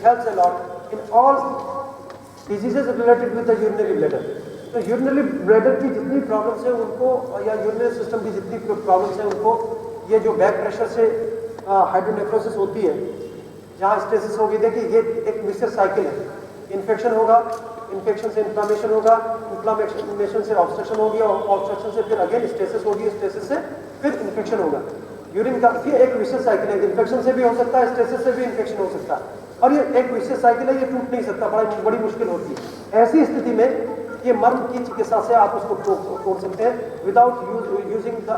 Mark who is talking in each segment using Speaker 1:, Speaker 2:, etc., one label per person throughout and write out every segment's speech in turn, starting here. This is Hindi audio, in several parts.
Speaker 1: helps a lot in all diseases related with the urinary bladder. तो यूरिनरी ब्लैडर की जितनी प्रॉब्लम्स हैं उनको, या यूरिनरी सिस्टम की जितनी प्रॉब्लम्स हैं उनको, ये जो बैक प्रेशर से हाइड्रोनेफ्रोसिस होती है, जहाँ स्टेसिस होगी, देखिए ये एक विशेष साइकिल है। इन्फेक्शन होगा, इन्फेक्शन से इन्फ्लामेशन होगा, इन्फ्लामेशन से ऑब्स्ट्रक्शन होगी, और ऑब्स्ट्रक्शन से फिर अगेन स्टेसिस होगी, स्टेसिस से फिर इन्फेक्शन होगा। यूरिन का ये एक विशेष साइकिल है। इन्फेक्शन से भी हो सकता है, स्टेसिस से भी इन्फेक्शन हो सकता है, और ये एक विशेष साइकिल है, ये टूट नहीं सकता, बड़ी मुश्किल होती है। ऐसी स्थिति में ये मर्म की चिकित्सा से आप उसको तोड़ सकते हैं विदाउट यूजिंग द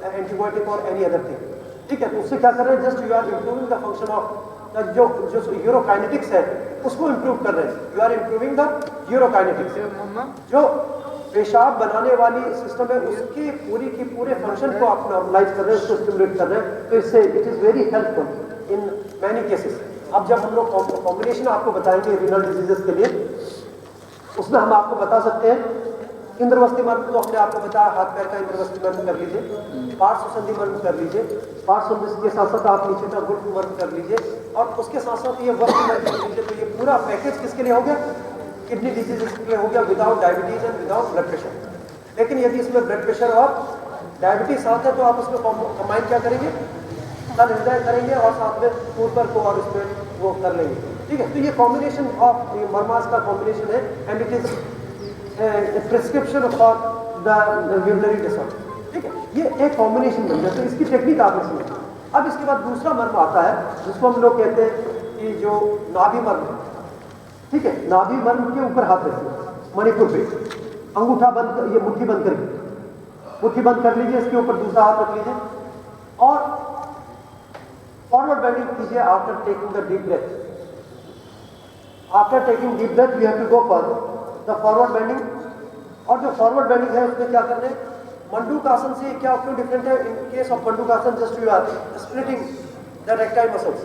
Speaker 1: एंटीबायोटिक और एनी अदर थिंग। ठीक है, तो उससे क्या कर रहे हैं, just you are improving the function of जो यूरोकाइनेटिक्स है उसको इम्प्रूव कर रहे हैं। You are improving the urokinetics. जो पेशाब बनाने वाली सिस्टम है उसकी पूरी की पूरे फंक्शन को आप नॉर्मलाइज कर रहे हैं, उसको स्टिमुलेट कर रहे हैं, तो इससे it is very helpful in many cases. अब जब हम लोग कॉम्बिनेशन आपको बताएंगे रीनल डिजीजेस के लिए, उसमें हम आपको बता सकते हैं इंद्रवस्ती मर्म, तो हमने आपको बताया हाथ पैर का इंद्रवस्ती मर्म कर लीजिए, पार्श्व संधि मर्म कर लीजिए, पार्श्व संधि के साथ साथ आप नीचे का गुल्फ मर्म कर लीजिए, और उसके साथ साथ ये वर्म मर्म कर लीजिए। तो ये पूरा पैकेज किसके लिए हो गया, किडनी डिजीज के लिए हो गया, without diabetes and without blood pressure. लेकिन यदि इसमें ब्लड प्रेशर और डायबिटीज साथ है तो आप उसमें कंबाइन क्या करेंगे, तन हृदय करेंगे और साथ में ऊपर को और उसमें वो कर लेंगे। ठीक है, तो ये कॉम्बिनेशन ऑफ मर्मास का कॉम्बिनेशन है, and it is prescription for the urinary disorder. ठीक है, ये एक कॉम्बिनेशन बन जाता है, इसकी टेक्निक आप इसमें। अब इसके बाद दूसरा मर्म आता है जिसको हम लोग कहते हैं कि जो नाभि मर्म है। ठीक है, नाभि मर्म के ऊपर हाथ रखिए, मणिपुर पे अंगूठा बंद, ये मुट्ठी बंद करके मुट्ठी बंद कर लीजिए, इसके ऊपर दूसरा हाथ रख लीजिए और फॉरवर्ड बेंडिंग कीजिए after taking the deep breath. After taking deep breath we have to go for the forward bending. और जो फॉरवर्ड बेंडिंग है उसमें क्या करना है, मंडूकासन से क्या क्यों डिफरेंट है, in case of Mandukasana just you are splitting the rectal muscles.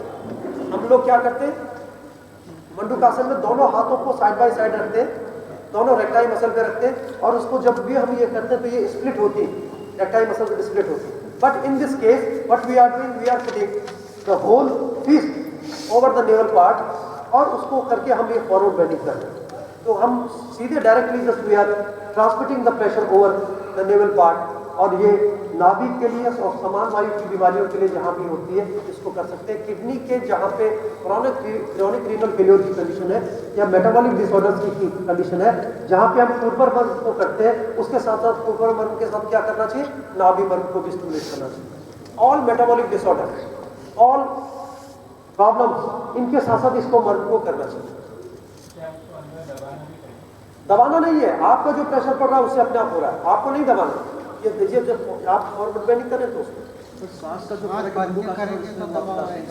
Speaker 1: हम लोग क्या करते हैं, मंडूकासन में दोनों हाथों को साइड बाय साइड रखते हैं, दोनों रेक्टाइल मसल पे रखते हैं, और उसको जब भी हम ये करते हैं तो ये स्प्लिट होती है, रेक्टाइल मसल स्प्लिट होती है। But in this case what we are doing, we are putting the whole fist over the navel part, और उसको करके हम ये फॉरवर्ड बेंडिंग कर रहे हैं। तो हम सीधे directly just we are transmitting the pressure over the navel part, और ये नाभि के लिए और समान वायु की बीमारियों के लिए जहाँ भी होती है इसको कर सकते हैं। किडनी के जहाँ पे क्रॉनिक रीनल फेलियर की कंडीशन है या मेटाबॉलिक डिसऑर्डर्स की कंडीशन है, जहाँ पे हम ऊपर मर्म को करते हैं, उसके साथ साथ ऊपर मर्म के साथ क्या करना चाहिए, नाभि मर्म को भी स्टिमुलेट करना चाहिए। All metabolic disorder, all problems, इनके साथ साथ इसको मर्म को करना चाहिए। दबाना नहीं है, आपका जो प्रेशर पड़ रहा है उससे अपने आप हो रहा है, आपको नहीं दबाना। ये देखिए जब आप फॉरवर्ड बेंडिंग करें तो सांस का जो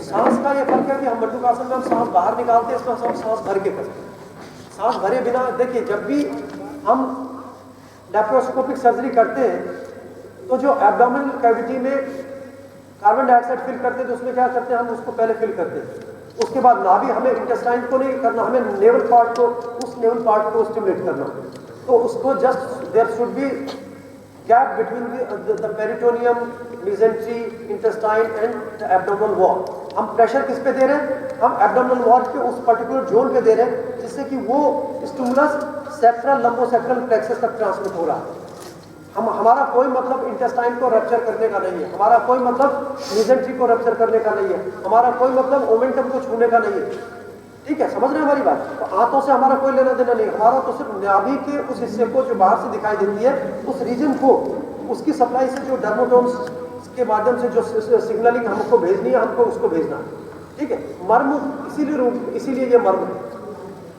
Speaker 1: सांस का ये फर्क है कि हम मंडूकासन में हम सांस बाहर निकालते हैं, इसमें हम सांस भर के करते हैं। सांस भरे बिना, देखिए जब भी हम लैप्रोस्कोपिक सर्जरी करते हैं तो जो एब्डोमिनल कैविटी में कार्बन डाइऑक्साइड फिल करते हैं तो उसमें क्या करते हैं, हम उसको पहले फिल करते हैं, उसके बाद नाभि, हमें इंटेस्टाइन को नहीं करना, हमें नेवल पार्ट को, उस नेवल पार्ट को स्टिमुलेट करना। तो उसको just there should be gap between the peritoneum, mesentery, intestine and the abdominal wall. हम प्रेशर किस पे दे रहे हैं, हम एब्डोमिनल वॉल के उस पर्टिकुलर जोन पे दे रहे हैं जिससे कि वो स्टिमुलस सेक्ट्रल लंबोसेक्ट्रल प्लेक्सस तक ट्रांसमिट हो रहा है। हमारा कोई मतलब इंटेस्टाइन को रप्चर करने का नहीं है, हमारा कोई मतलब मेसेंट्री को रप्चर करने का नहीं है, हमारा कोई मतलब ओमेंटम को छूने का नहीं है। ठीक है, समझ रहे हैं हमारी बात। तो हाथों से हमारा कोई लेना देना नहीं, हमारा तो सिर्फ नाभि के उस हिस्से को जो बाहर से दिखाई देती है, उस रीजन को, उसकी सप्लाई से जो डर्मोटोन्स के माध्यम से जो सिग्नलिंग हमको भेजनी है, हमको उसको भेजना। ठीक है, मर्म इसीलिए ये मर्म है।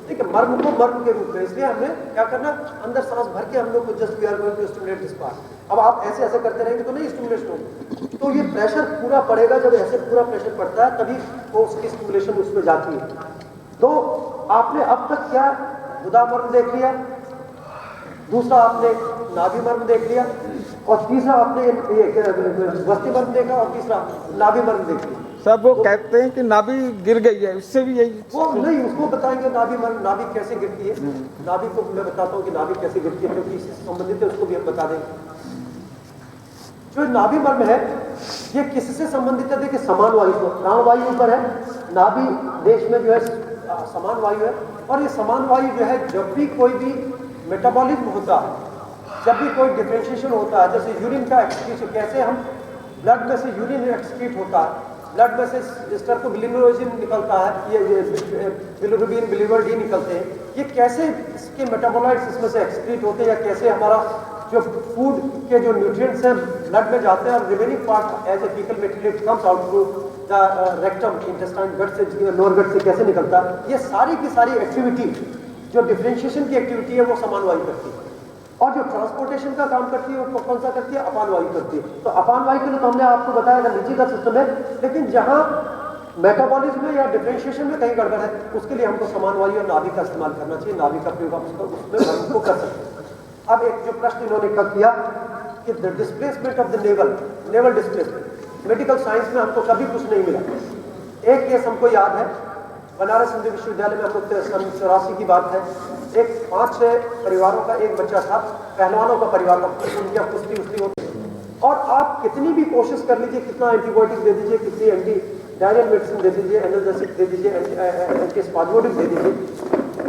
Speaker 1: ठीक है, मर्म को मर्म के रूप में, इसलिए हमने क्या करना, अंदर सांस भर के हम लोग को just we are going to stimulate this part. अब आप ऐसे ऐसे करते रहेंगे तो नहीं स्टिमुलेशन होगी, तो ये प्रेशर पूरा पड़ेगा, जब ऐसे पूरा प्रेशर पड़ता है तभी वो उसकी स्टिमुलेशन उसमें जाती है। तो आपने अब तक क्या गुदा मर्म देख लिया, दूसरा आपने नाभि मर्म देख लिया, और तीसरा आपने वस्ती मर्म देखा, और तीसरा नाभि मर्म देख लिया।
Speaker 2: सब वो कहते हैं कि नाभि गिर गई है, इससे भी यही
Speaker 1: वो नहीं, उसको बताएंगे नाभि मर्म, नाभि कैसे गिरती है। नाभि को मैं बताता हूँ कि नाभि कैसे गिरती है, क्योंकि इससे संबंधित है, उसको भी हम बता देंगे। जो नाभि मर्म है ये किससे संबंधित है, देखिए समान वायु को, प्राणवायु ऊपर है, नाभि देश में जो है समान वायु है। और ये समान वायु जो है जब भी कोई भी मेटाबॉलिज्म होता है, जब भी कोई डिफरेंशिएशन होता है, जैसे यूरिन का एक्सक्रीशन, कैसे हम ब्लड में से यूरिन एक्सक्रीट होता है, ब्लड में से स्टर्कोबिलिरुबिन निकलता है, ये बिलिरुबिन बिलिवर्डिन निकलते हैं, ये कैसे इसके मेटाबोलाइट्स इसमें से एक्सक्रीट होते हैं, या कैसे हमारा जो फूड के जो न्यूट्रिएंट्स हैं ब्लड में जाते हैं और remaining part as a faecal material it comes out through the rectum intestine, gut से लोअर गट से कैसे निकलता है, ये सारी की सारी एक्टिविटी जो डिफरेंशिएशन की एक्टिविटी है वो समान वायु करती है। और जो ट्रांसपोर्टेशन का काम करती है वो कौन सा करती है? अपान वायु करती है। तो अपान वायु के लिए तो हमने आपको बताया था नीचे का सिस्टम है, लेकिन जहां मेटाबॉलिज्म में या डिफरेंशिएशन में कहीं गड़बड़ है उसके लिए हमको समान वायु और नाभि का इस्तेमाल करना चाहिए। नाभि का प्रयोग हम उसमें हम उसको कर सकते हैं। अब एक जो प्रश्न इन्होंने क्या किया कि the displacement of the naval displacement, medical science में हमको कभी कुछ नहीं मिला। एक केस हमको याद है, बनारस हिंदू विश्वविद्यालय में हम लोग 84 की बात है, एक 5-6 परिवारों का एक बच्चा था, पहलवानों का परिवार का, उनकी कुश्ती उश्ती होती, और आप कितनी भी कोशिश कर लीजिए, कितना एंटीबायोटिक दे दीजिए, कितनी एंटी डायरियल मेडिसिन दे दीजिए, एनाल्जेसिक दे दीजिए, एंटी स्पाज्मोडिक दे दीजिए,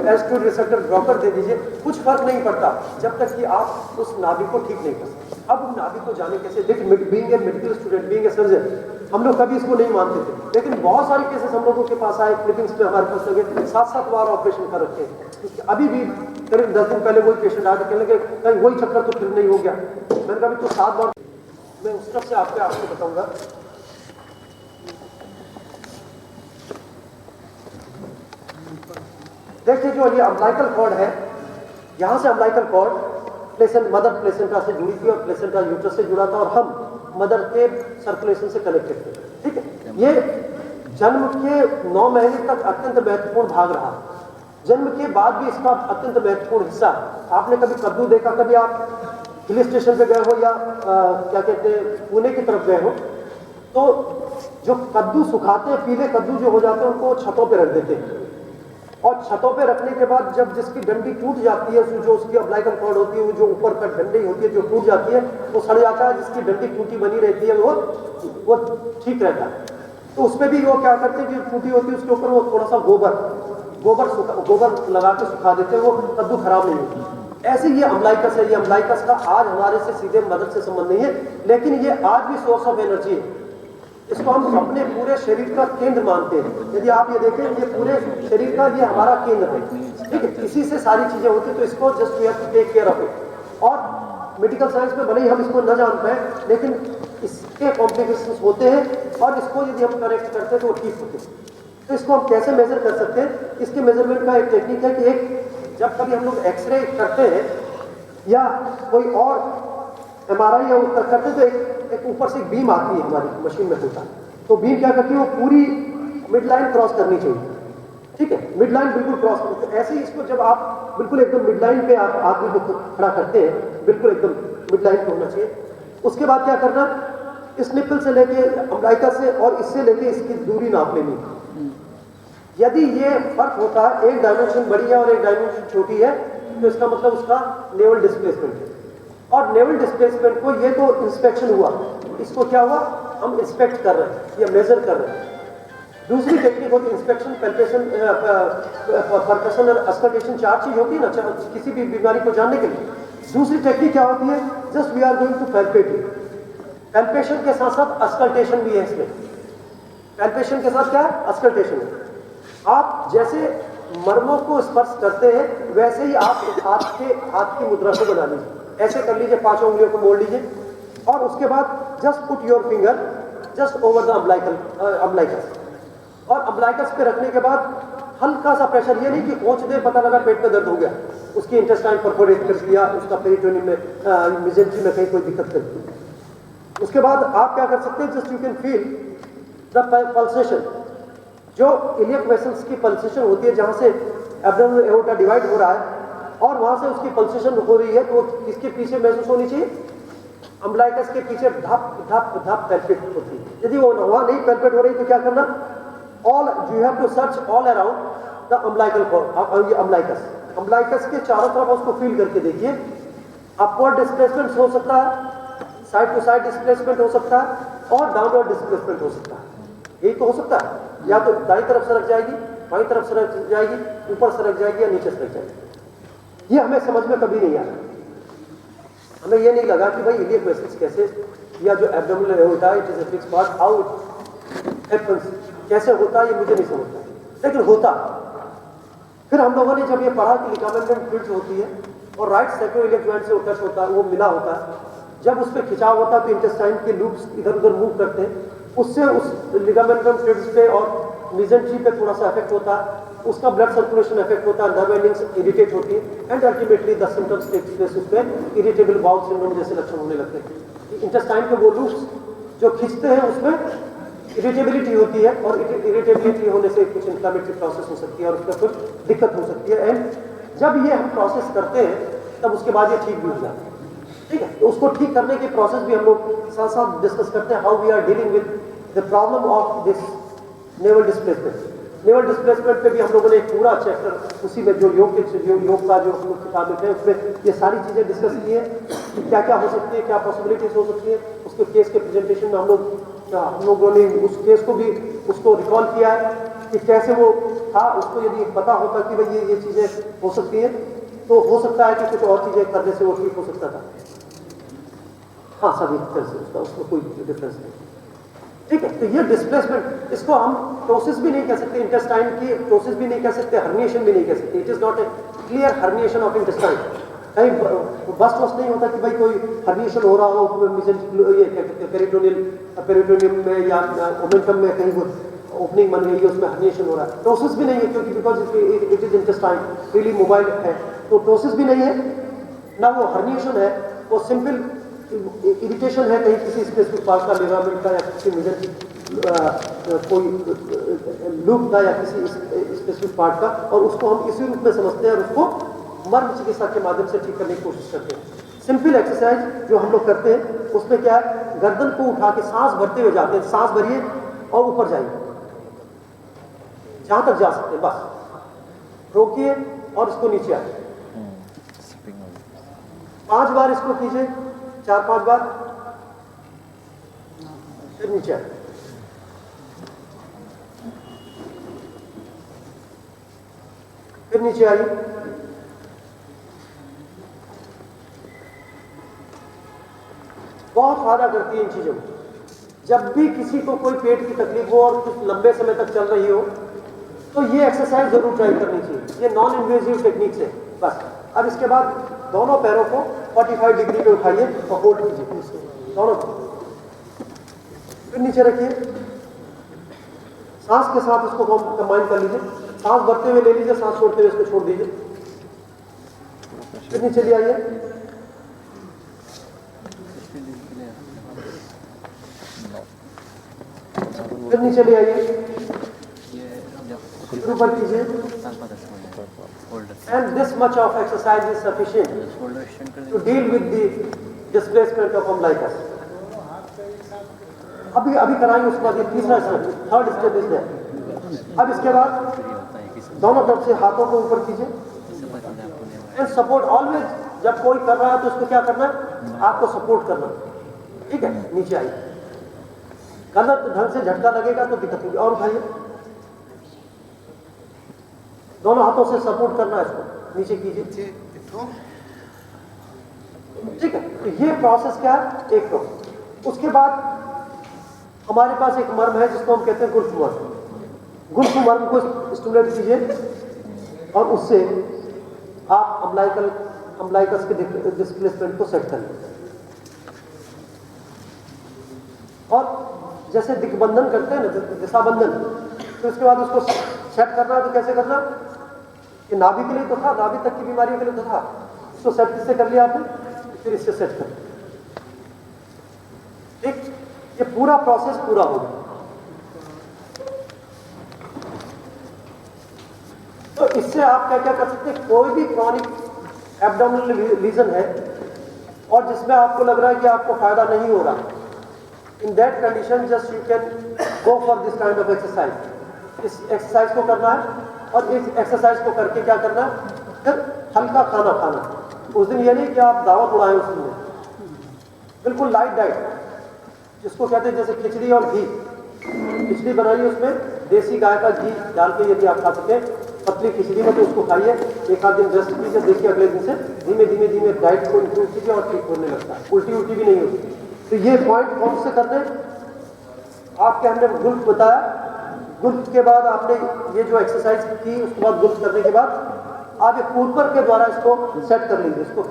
Speaker 1: एस्ट्रोजन रिसेप्टर ब्लॉकर दे दीजिए, कुछ फर्क नहीं पड़ता जब तक कि आप उस नाभि को ठीक नहीं कर सकते। अब उस नाभि को जाने कैसे? देखिए, being a medical student, being a surgeon, हम लोग कभी इसको नहीं मानते थे, लेकिन बहुत सारे केसेस हम लोगों के पास आए, क्लिपिंग्स पे हमारे पास लगे, 7-7 बार ऑपरेशन कर रखे हैं। अभी भी करीब 10 दिन पहले वही पेशेंट आया, कहने लगे कहीं वही चक्कर तो फिर नहीं हो गया। मैंने कहा तो 7 बार, मैं उस तरफ से आपको बताऊंगा। देखिए, जो ये अम्बिलिकल कॉर्ड है, यहाँ से अम्बिलिकल कॉर्ड मदर प्लेसेंटा से जुड़ी थी और प्लेसेंटा यूट्रस से जुड़ा था, और हम मदर के सर्कुलेशन से कनेक्टेड थे। ठीक है, ये जन्म के 9 महीने तक अत्यंत महत्वपूर्ण भाग रहा। जन्म के बाद भी इसका अत्यंत महत्वपूर्ण हिस्सा। आपने कभी कद्दू देखा? कभी आप हिल स्टेशन पे गए हो या क्या कहते हैं पुणे की तरफ गए हो, तो जो कद्दू सुखाते हैं, पीले कद्दू जो हो जाते हैं, उनको छतों पे रख देते हैं, और छतों पे रखने के बाद जब जिसकी डंडी टूट जाती है, जो उसकी अम्बिलिकल कॉर्ड होती है, वो जो ऊपर का डंडी होती है जो टूट जाती है, वो सड़ जाता है। जिसकी डंडी टूटी बनी रहती है वो ठीक रहता है। तो उसमें भी वो क्या करते हैं, जो टूटी होती है उसके ऊपर वो थोड़ा सा गोबर लगा के सुखा देते हैं, वो कद्दू खराब नहीं होती। ऐसे ये अम्बिलिकस है। ये अम्बिलिकस का आज हमारे से सीधे मदद से संबंध नहीं है, लेकिन ये आज भी सोर्स ऑफ एनर्जी है। इसको हम अपने पूरे शरीर का केंद्र मानते हैं। यदि आप ये देखें, ये पूरे शरीर का ये हमारा केंद्र है। ठीक है, इसी से सारी चीजें होती हैं, तो इसको just we have to take care of it. और मेडिकल साइंस में भले ही हम इसको न जान पाए, लेकिन इसके कॉम्प्लिकेशंस होते हैं, और इसको यदि हम करेक्ट करते हैं तो वो ठीक होते हैं। तो इसको हम कैसे मेजर कर सकते हैं? इसके मेजरमेंट का एक टेक्निक है कि जब कभी हम लोग एक्सरे करते हैं या कोई और MRI या उसका करते हैं, तो एक ऊपर से एक बीम आती है हमारी मशीन में होता है, तो बीम क्या करती है, वो पूरी मिड लाइन क्रॉस करनी चाहिए। ठीक है, मिड लाइन बिल्कुल क्रॉस करते हैं। ऐसे ही इसको जब आप बिल्कुल एकदम मिड लाइन पे आप आदमी को खड़ा करते हैं, बिल्कुल एकदम मिड लाइन पे होना चाहिए। उसके बाद क्या करना, इस निप्पल से लेके अम्बिलिकस से और इससे लेके इसकी दूरी नाप लेनी। यदि ये फर्क होता है, एक डायमेंशन बड़ी है और एक डायमेंशन छोटी है, तो इसका मतलब उसका नेवल डिस्प्लेसमेंट है। और नेवल डिस्प्लेसमेंट को ये तो इंस्पेक्शन हुआ, इसको क्या हुआ, हम इंस्पेक्ट कर रहे हैं या मेजर कर रहे हैं। दूसरी टेक्निक होती है इंस्पेक्शन, पैल्पेशन, परकशन और अस्कल्टेशन। 4 चीज होती है ना किसी भी बीमारी को जानने के लिए। दूसरी टेक्निक क्या होती है, just we are going to palpate. Palpation के साथ साथ अस्कल्टेशन भी है इसमें। पैल्पेशन के साथ क्या है, अस्कल्टेशन है। आप जैसे मर्मों को स्पर्श करते हैं, वैसे ही आप हाथ की मुद्रा को बना लीजिए। ऐसे कर लीजिए, 5 उंगलियों को मोड़ लीजिए, और उसके बाद just put your finger just over the umbilicus, और अम्बिलिकस पे रखने के बाद हल्का सा प्रेशर, ये नहीं कि पहुंच दे, पता लगा पेट में दर्द हो गया, उसकी इंटेस्टाइन परफोरेट कर दिया, उसका पेरिटोनियम में मिजेंट्री में कहीं कोई दिक्कत कर दी। उसके बाद आप क्या कर सकते हैं, just you can feel the pulsation, जो इलियक वेसल्स की पल्सेशन होती है, जहां से एब्डोमिनल एओर्टा डिवाइड हो रहा है और वहां से उसकी पल्सेशन हो रही है, तो इसके पीछे महसूस होनी चाहिए, अम्बिलिकस के पीछे धप धप धप पैल्पेट होती है। यदि वो वहां नहीं पैल्पेट हो रही तो क्या करना, all you have to search all around the umbilical cord, umbilicus के चारों तरफ उसको फील करके देखिए। अपवर्ड डिस्प्लेसमेंट हो सकता है, साइड टू साइड डिस्प्लेसमेंट हो सकता है, और डाउनवर्ड डिस्प्लेसमेंट हो सकता है। यही तो हो सकता है, या तो दाईं तरफ सरक जाएगी बाईं तरफ सरक जाएगी, ऊपर सरक जाएगी या नीचे सरक जाएगी। ये हमें समझ में कभी नहीं आया। हमें ये नहीं लगा कि भाई इलियक वेसल्स कैसे, या जो abdominal aorta it is a fixed part, how it happens, कैसे होता है ये मुझे नहीं समझता, लेकिन होता। फिर हम लोगों ने जब ये पढ़ा कि लिगामेंट फ्लूइड होती है और राइट सैक्रोइलियक जॉइंट से टच होता है, वो मिला होता है, जब उस पर खिंचाव होता है तो इंटेस्टाइन के लूप्स इधर उधर मूव करते हैं, उससे उस लिगामेंटम फ्लूइड्स पे और मेसेंट्री पे थोड़ा सा इफेक्ट होता है, उसका ब्लड सर्कुलेशन इफेक्ट होता है, नर्व एंडिंग्स इरिटेट होती है and ultimately the symptoms take place, उस पे इरिटेबल बाउल सिंड्रोम जैसे लक्षण होने लगते हैं। इंटेस्टाइन के वो लूप्स जो खींचते हैं उसमें इरिटेबिलिटी होती है और इरिटेबिलिटी होने से कुछ इन्फ्लेमेटरी प्रोसेस हो सकती है और उसमें कुछ दिक्कत हो सकती है। एंड जब ये हम प्रोसेस करते हैं तब उसके बाद ये ठीक भी हो जाता है। ठीक है, तो उसको ठीक करने की प्रोसेस भी हम लोग साथ साथ डिस्कस करते हैं, how we are dealing with the problem of this navel displacement. Navel displacement पे भी हम लोगों ने एक पूरा चैप्टर उसी में जो योग का जो हम लोग किताब लिखे हैं उसमें ये सारी चीज़ें डिस्कस की है कि क्या क्या हो सकती है, क्या पॉसिबिलिटीज हो सकती है। उसके केस के प्रेजेंटेशन में हम लोगों ने उस केस को भी उसको रिकॉल किया है कि कैसे वो था। उसको यदि पता होता कि भाई ये चीज़ें हो सकती है तो हो सकता है कि कुछ और चीज़ें करने से वो ठीक हो सकता था। हाँ, सभी तरह से उसमें कोई डिफरेंस नहीं। ठीक है, तो ये डिस्प्लेसमेंट, इसको हम प्रोसेस भी नहीं कह सकते, इंटेस्टाइन की प्रोसेस भी नहीं कह सकते, हर्निएशन भी नहीं कह सकते। It is not a clear herniation of intestine. कहीं बस्ट वस्ट नहीं होता कि भाई कोई हर्निएशन हो रहा हो पेरिटोनियम में या ओमेंटम में कहीं ओपनिंग बन गई है, उसमें हर्निएशन हो रहा है। प्रोसेस भी नहीं है क्योंकि because it is intestine freely mobile है, तो प्रोसेस भी नहीं है ना, वो हर्निएशन है, वो सिंपल इरिटेशन है कहीं किसी स्पेसिफिक पार्ट का, लिगामेंट का या किसी मेजर कोई लूप का या किसी स्पेसिफिक पार्ट का, और उसको हम इसी रूप में समझते हैं और उसको मर्म चिकित्सा के माध्यम से ठीक करने की कोशिश करते हैं। सिंपल एक्सरसाइज जो हम लोग करते हैं उसमें क्या है, गर्दन को उठा के सांस भरते हुए जाते हैं, सांस भरिए और ऊपर जाइए जहां तक जा सकते हैं, बस रोकिए और इसको नीचे आइए। 5 बार इसको कीजिए, 4-5 बार, फिर नीचे आइए। फिर नीचे आइए, बहुत फायदा करती है इन चीजों में। जब भी किसी को कोई पेट की तकलीफ हो और कुछ लंबे समय तक चल रही हो तो ये एक्सरसाइज जरूर ट्राई करनी चाहिए। ये नॉन इन्वेजिव टेक्निक से बस। अब इसके बाद दोनों पैरों को 45 डिग्री पे उठाइए और होल्ड कीजिए दोनों, फिर नीचे रखिए, सांस के साथ इसको कंबाइन कर लीजिए, सांस भरते हुए ले लीजिए, सांस छोड़ते हुए इसको छोड़ दीजिए, फिर नीचे ले आइए, फिर नीचे ले आइए, फिर ऊपर कीजिए। And this much of exercise is sufficient to deal with the displacement of umbilicus. अभी कराएंगे, उसके बाद ये तीसरा step, third step is there. अब इसके बाद दोनों तरफ से हाथों को ऊपर कीजिए एंड सपोर्ट ऑलवेज। जब कोई कर रहा है तो उसको क्या करना है, आपको सपोर्ट करना, ठीक है। नीचे आइए, गलत ढंग से झटका लगेगा तो दिक्कत होगी। और उठाइए, दोनों हाथों से सपोर्ट करना है, इसको नीचे कीजिए, ठीक है। तो ये प्रोसेस क्या है, एक प्रोसेस। उसके बाद हमारे पास एक मर्म है जिसको हम कहते हैं गुल्फ मर्म। गुल्फ मर्म को स्टिमुलेट कीजिए और उससे आप अम्बलाइकस के डिस्प्लेसमेंट को सेट करें। और जैसे दिग्बंधन करते हैं ना, दिशाबंधन, तो उसके बाद उसको सेट करना है। तो कैसे करना, कि नाभि के लिए तो था, नाभि तक की बीमारियों के लिए तो था, इसको सेट किससे कर लिया आपने, फिर इससे सेट कर, ठीक। ये पूरा प्रोसेस पूरा होगा। तो इससे आप क्या क्या कर सकते हैं, कोई भी क्रॉनिक एब्डोमिनल लीजन है और जिसमें आपको लग रहा है कि आपको फायदा नहीं हो रहा, in that condition just you can go for this kind of exercise. इस एक्सरसाइज को करना है और इस एक्सरसाइज को करके क्या करना है, फिर हल्का खाना खाना। उस दिन ये नहीं कि आप दावत उड़ाएं, उस दिन बिल्कुल लाइट डाइट जिसको कहते हैं, जैसे खिचड़ी और घी। खिचड़ी बनाइए, उसमें देसी गाय का घी डाल के यदि आप खा सकें पतली खिचड़ी में, तो उसको खाइए, एक आध दिन रेस्ट कीजिए, देखिए अगले दिन से धीमे धीमे धीमे डाइट को इम्प्रूव कीजिए और ठीक होने लगता है, उल्टी उल्टी भी नहीं होती। तो ये पॉइंट कौन से करते हैं आपके, हमने गुल्फ बताया, गुल्फ के बाद आपने ये जो एक्सरसाइज की, उसके बाद गुल्फ करने के बाद आप एक कूपर के द्वारा इसको सेट कर लीजिए, इसको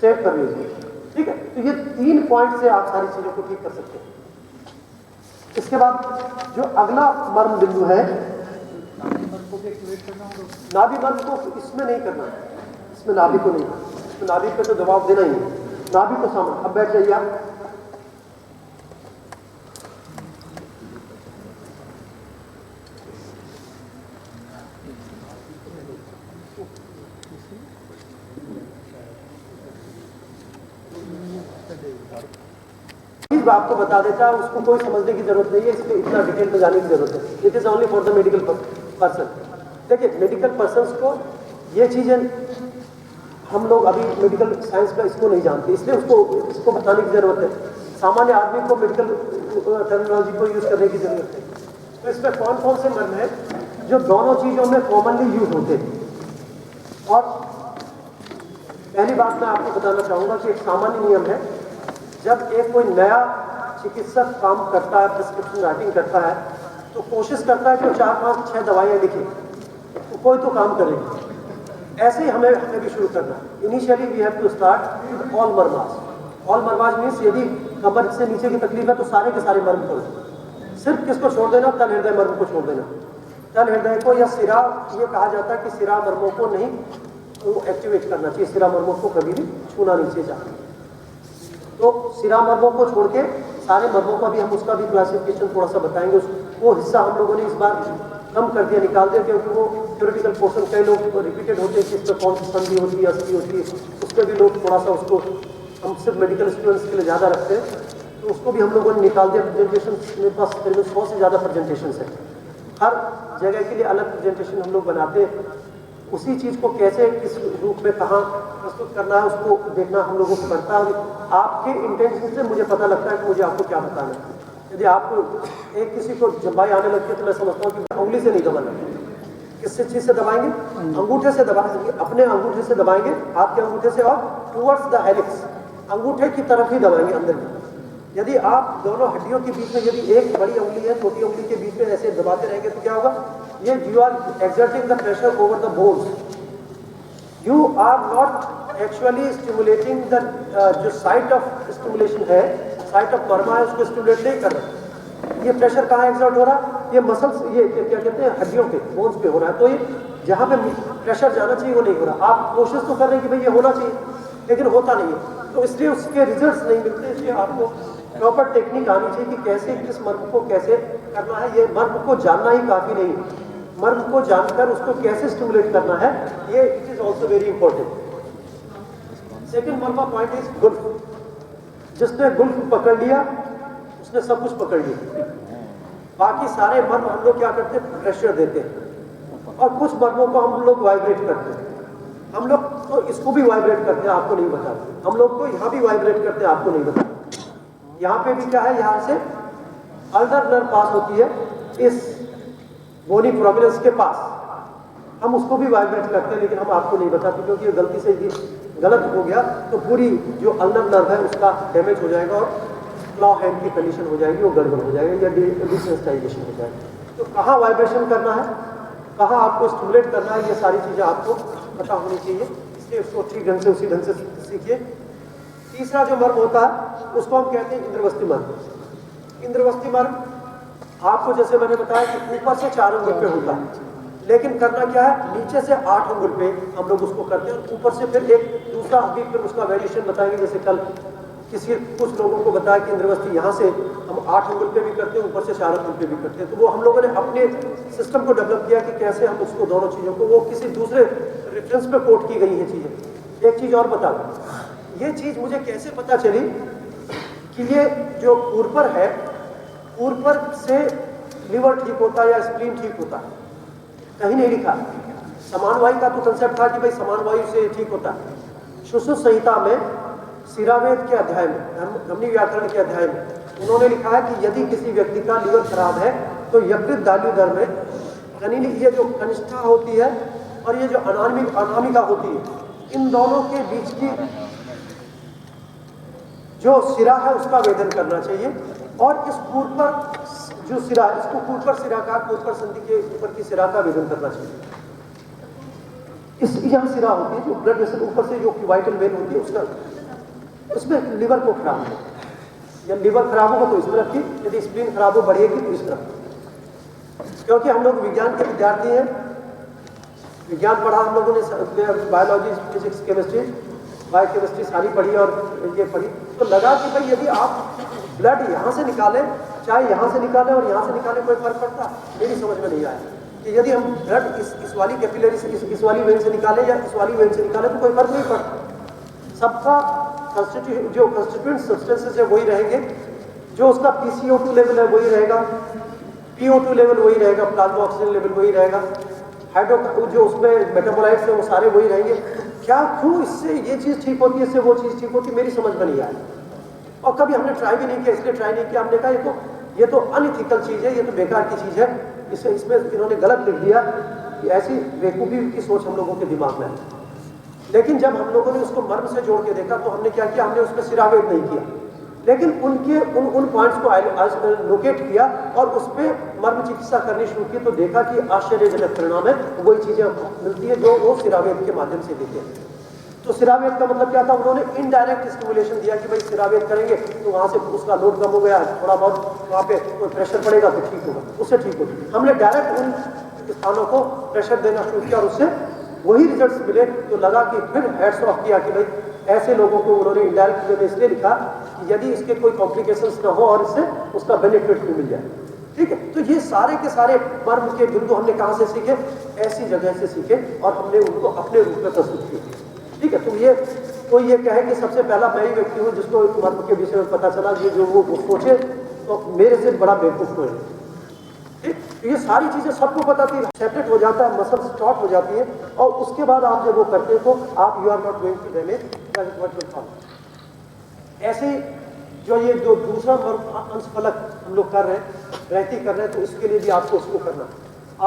Speaker 1: सेट कर लीजिए, ठीक है। तो ये 3 पॉइंट से आप सारी चीजों को ठीक कर सकते हैं। इसके बाद जो अगला मर्म बिंदु है, नाभि मर्म को इसमें नहीं करना, इसमें नाभि को नहीं, इसमें नाभि पे तो दबाव देना ही है, नाभि को सामने। अब बैठ जाइए आप, आपको बता देता है, उसको कोई समझने की जरूरत नहीं है, इसमें इतना डिटेल में जाने की जरूरत है। It is only for the medical person. देखिए मेडिकल पर्सन्स को ये चीजें हम लोग अभी मेडिकल साइंस का इसको नहीं जानते, इसलिए इसको बताने की जरूरत है। सामान्य आदमी को मेडिकल टर्मिनोलॉजी को यूज करने की जरूरत है। तो इसमें कौन कौन से मर्म है जो दोनों चीजों में कॉमनली यूज होते हैं। और पहली बात मैं आपको बताना चाहूंगा कि एक सामान्य नियम है, जब एक कोई नया चिकित्सक काम करता है, प्रिस्क्रिप्शन राइटिंग करता है, तो कोशिश करता है कि 4, 5, 6 दवाइयाँ लिखे, तो कोई तो काम करेगी। ऐसे ही हमें भी शुरू करना है। Initially we have to start with all marmas. All marmas means यदि कमर से नीचे की तकलीफ है तो सारे के सारे मर्म करो। सिर्फ किसको छोड़ देना, तल हृदय मर्म को छोड़ देना। तल हृदय को या सिरा, ये कहा जाता है कि सिरा मर्मों को नहीं एक्टिवेट करना चाहिए, सिरा मर्मों को कभी भी छूना नहीं चाहिए। तो सिरा मर्मों को छोड़ के सारे मर्मों का भी हम उसका भी क्लासिफिकेशन थोड़ा सा बताएंगे। वो हिस्सा हम लोगों ने इस बार कम कर दिया, निकाल दिया, क्योंकि वो थ्योरेटिकल पोर्शन कई लोग रिपीटेड होते हैं कि इसमें कौन सी संधि होती है, अस्थि होती है, उसमें भी लोग थोड़ा सा उसको हम सिर्फ मेडिकल स्टूडेंट्स के लिए ज़्यादा रखते हैं, तो उसको भी हम लोगों ने निकाल दिया। प्रेजेंटेशन मेरे पास करीब 100 से ज़्यादा प्रेजेंटेशन है, हर जगह के लिए अलग प्रेजेंटेशन हम लोग बनाते हैं। उसी चीज़ को कैसे किस रूप में कहाँ प्रस्तुत करना है उसको देखना हम लोगों को पड़ता है। आपके इंटेंशन से मुझे पता लगता है कि मुझे आपको क्या बताना है। यदि आपको एक किसी को जबाई आने लगती है तो मैं समझता हूँ कि उंगली से नहीं दबाना, किससे चीज़ से दबाएंगे, अंगूठे से दबाएंगे, अपने अंगूठे से दबाएंगे, हाथ के अंगूठे से, और टूवर्ड्स द हेलिक्स, अंगूठे की तरफ ही दबाएंगे अंदर की। यदि आप दोनों हड्डियों के बीच में यदि एक बड़ी उंगली है छोटी उंगली के बीच में ऐसे दबाते रहेंगे तो क्या होगा, ये you are exerting the pressure over the bones, you are not actually stimulating the जो साइट ऑफ स्टिमुलेशन है, साइट ऑफ मर्मा है, उसको स्टिमुलेट नहीं कर रहा। ये प्रेशर कहाँ एक्सर्ट हो रहा है, ये मसल्स, ये क्या कहते हैं, हड्डियों पे, बोन्स पे हो रहा है। तो ये जहाँ पे प्रेशर जाना चाहिए वो नहीं हो रहा। आप कोशिश तो कर रहे हैं कि भाई ये होना चाहिए, लेकिन होता नहीं है, तो इसलिए उसके रिजल्ट्स नहीं मिलते। इसलिए आपको प्रॉपर टेक्निक आनी चाहिए कि कैसे किस मर्म को कैसे करना है। ये मर्म को जानना ही काफ़ी नहीं, मर्म को जानकर उसको कैसे स्टिमुलेट करना है, ये it is also very important. Second Marma point is Gulf. जिसने गुल्फ पकड़ लिया उसने सब कुछ पकड़ लिया। बाकी सारे मर्म हम लोग क्या करते हैं, प्रेशर देते हैं, और कुछ मर्मों को हम लोग वाइब्रेट करते हैं। हम लोग तो इसको भी वाइब्रेट करते हैं, आपको नहीं बताते। हम लोग तो यहाँ भी वाइब्रेट करते हैं, आपको नहीं बताते। यहाँ पे भी क्या है, यहाँ से अल्नर नर्व पास होती है इस बोनी प्रोमिनेंस के पास, हम उसको भी वाइब्रेट करते हैं, लेकिन हम आपको नहीं बताते, क्योंकि ये गलती से गलत हो गया तो पूरी जो अल्नर नर्व है उसका डैमेज हो जाएगा और क्लॉ हैंड की कंडीशन हो जाएगी, वो गड़बड़ हो जाएगा या डिसेंसिटाइजेशन हो जाएगा। तो कहाँ वाइब्रेशन करना है, कहाँ आपको स्टिमुलेट करना है, ये सारी चीज़ें आपको पता होनी चाहिए। इसलिए उसको ठीक ढंग से उसी ढंग से सीखिए। तीसरा जो मर्म होता है उसको हम कहते हैं इंद्रवस्ती मर्म। इंद्रवस्ती मर्म आपको जैसे मैंने बताया कि ऊपर से 4 अंगुल पे होता है, लेकिन करना क्या है, नीचे से 8 अंगुल पे हम लोग उसको करते हैं, और ऊपर से फिर एक दूसरा अभी फिर उसका वेरिएशन बताएंगे। जैसे कल कुछ लोगों को बताया कि इंद्रवस्ती यहाँ से हम 8 अंगुल पे भी करते हैं, ऊपर से 4 अंगुल पे भी करते हैं। तो वो हम लोगों ने अपने सिस्टम को डेवलप किया कि कैसे हम उसको दोनों चीज़ों को, वो किसी दूसरे रेफरेंस पे कोट की गई है चीज़ें। एक चीज़ और बता दूँ, ये चीज़ मुझे कैसे पता चली कि ये जो पूर्पर है, पूर्पर से लिवर ठीक होता है या स्प्लीन ठीक होता है, कहीं नहीं लिखा। समान वायु का तो कंसेप्ट था कि भाई समान वायु से ठीक होता है। सुश्रुत संहिता में शिरावेद के अध्याय में, धमनी व्याकरण के अध्याय में उन्होंने लिखा है कि यदि किसी व्यक्ति का लीवर खराब है तो यकृत दाल्युदर में कनीनी, ये जो कनिष्ठा होती है और ये जो अनामिका होती है, इन दोनों के बीच की जो सिरा है उसका वेदन करना चाहिए। और इस कूपर जो सिरा है, इसको कूपर सिरा का, कूपर संधि के ऊपर की सिरा का वेदन करना चाहिए। इस यहाँ सिरा होती है जो ब्लड वेसल ऊपर से जो वाइटल वेन होती है उसका, उसमें लिवर को खराब है, या लिवर खराब होगा तो इस तरफ की, यदि स्प्लीन खराब हो बढ़ेगी तो इस तरफ। क्योंकि हम लोग विज्ञान के विद्यार्थी हैं, विज्ञान पढ़ा हम लोगों ने, बायोलॉजी, फिजिक्स, केमिस्ट्री, बायोकेमिस्ट्री सारी पढ़ी और ये पढ़ी, तो लगा कि भाई यदि आप ब्लड यहाँ से निकालें, चाहे यहाँ से निकालें और यहाँ से निकालें, कोई फर्क पड़ता? मेरी समझ में नहीं आया कि यदि हम ब्लड इस वाली कैपिलरी से, इस वाली वेन से निकालें या इस वाली वेन से निकालें तो कोई फर्क नहीं पड़ता। सबका जो कंस्टिट्यूएंट सब्सटेंसेस है वही रहेंगे, जो उसका PCO2 लेवल है वही रहेगा, PO2 लेवल वही रहेगा, प्लाज्मा ऑक्सीजन लेवल वही रहेगा, हाइड्रो जो उसमें मेटाबोलाइट्स है वो सारे वही रहेंगे। क्या क्यों इससे ये चीज़ ठीक होती है, इससे वो चीज़ ठीक होती है, मेरी समझ में नहीं आई। और कभी हमने ट्राई भी नहीं किया, इसलिए ट्राई नहीं किया। हमने कहा ये तो अनइथिकल चीज़ है, ये तो बेकार की चीज़ है, इसमें इन्होंने गलत लिख दिया कि ऐसी बेवकूफ़ी की सोच हम लोगों के दिमाग में है। लेकिन जब हम लोगों ने उसको मर्म से जोड़ के देखा तो हमने क्या किया, हमने उसमें सिरावेद नहीं किया, लेकिन उनके उन पॉइंट्स को लोकेट किया और उस पर मर्म चिकित्सा करनी शुरू की, तो देखा कि आश्चर्यजनक परिणाम है, वही चीज़ें मिलती है जो वो सिरावेद के माध्यम से देते हैं। तो सिरावेद का मतलब क्या था, उन्होंने इनडायरेक्ट स्टिमुलेशन दिया कि भाई सिरावेद करेंगे तो वहाँ से उसका लोड कम हो गया, थोड़ा बहुत वहाँ पे कोई प्रेशर पड़ेगा तो ठीक होगा, उससे ठीक होगी। हमने डायरेक्ट उन स्थानों को प्रेशर देना शुरू किया और उससे वही रिजल्ट्स मिले। तो लगा कि फिर हैट्स ऑफ किया कि भाई ऐसे लोगों को उन्होंने इनडायरेक्ट वे में इसलिए लिखा कि यदि इसके कोई कॉम्प्लिकेशंस ना हो और इससे उसका बेनिफिट भी मिल जाए। ठीक है, तो ये सारे के सारे मर्म के बिंदु हमने कहाँ से सीखे, ऐसी जगह से सीखे और हमने उनको अपने रूप में प्रस्तुत किए। ठीक है, तो ये कोई ये कहे कि सबसे पहला मैं ही व्यक्ति हूँ जिसको मर्म के विषय में पता चला, ये जो वो सोचे तो मेरे से बड़ा बेवकूफ कोई नहीं। ठीक, तो ये सारी चीज़ें सबको पता थी, सेपरेट हो जाता है, मसल स्टॉप हो जाती है और उसके बाद आप जब वो करते हैं तो आप you are not going to damage what will follow. ऐसे जो ये जो दूसरा मर्म अंशफलक हम लोग कर रहे हैं, रहती कर रहे हैं, तो इसके लिए भी आपको उसको करना।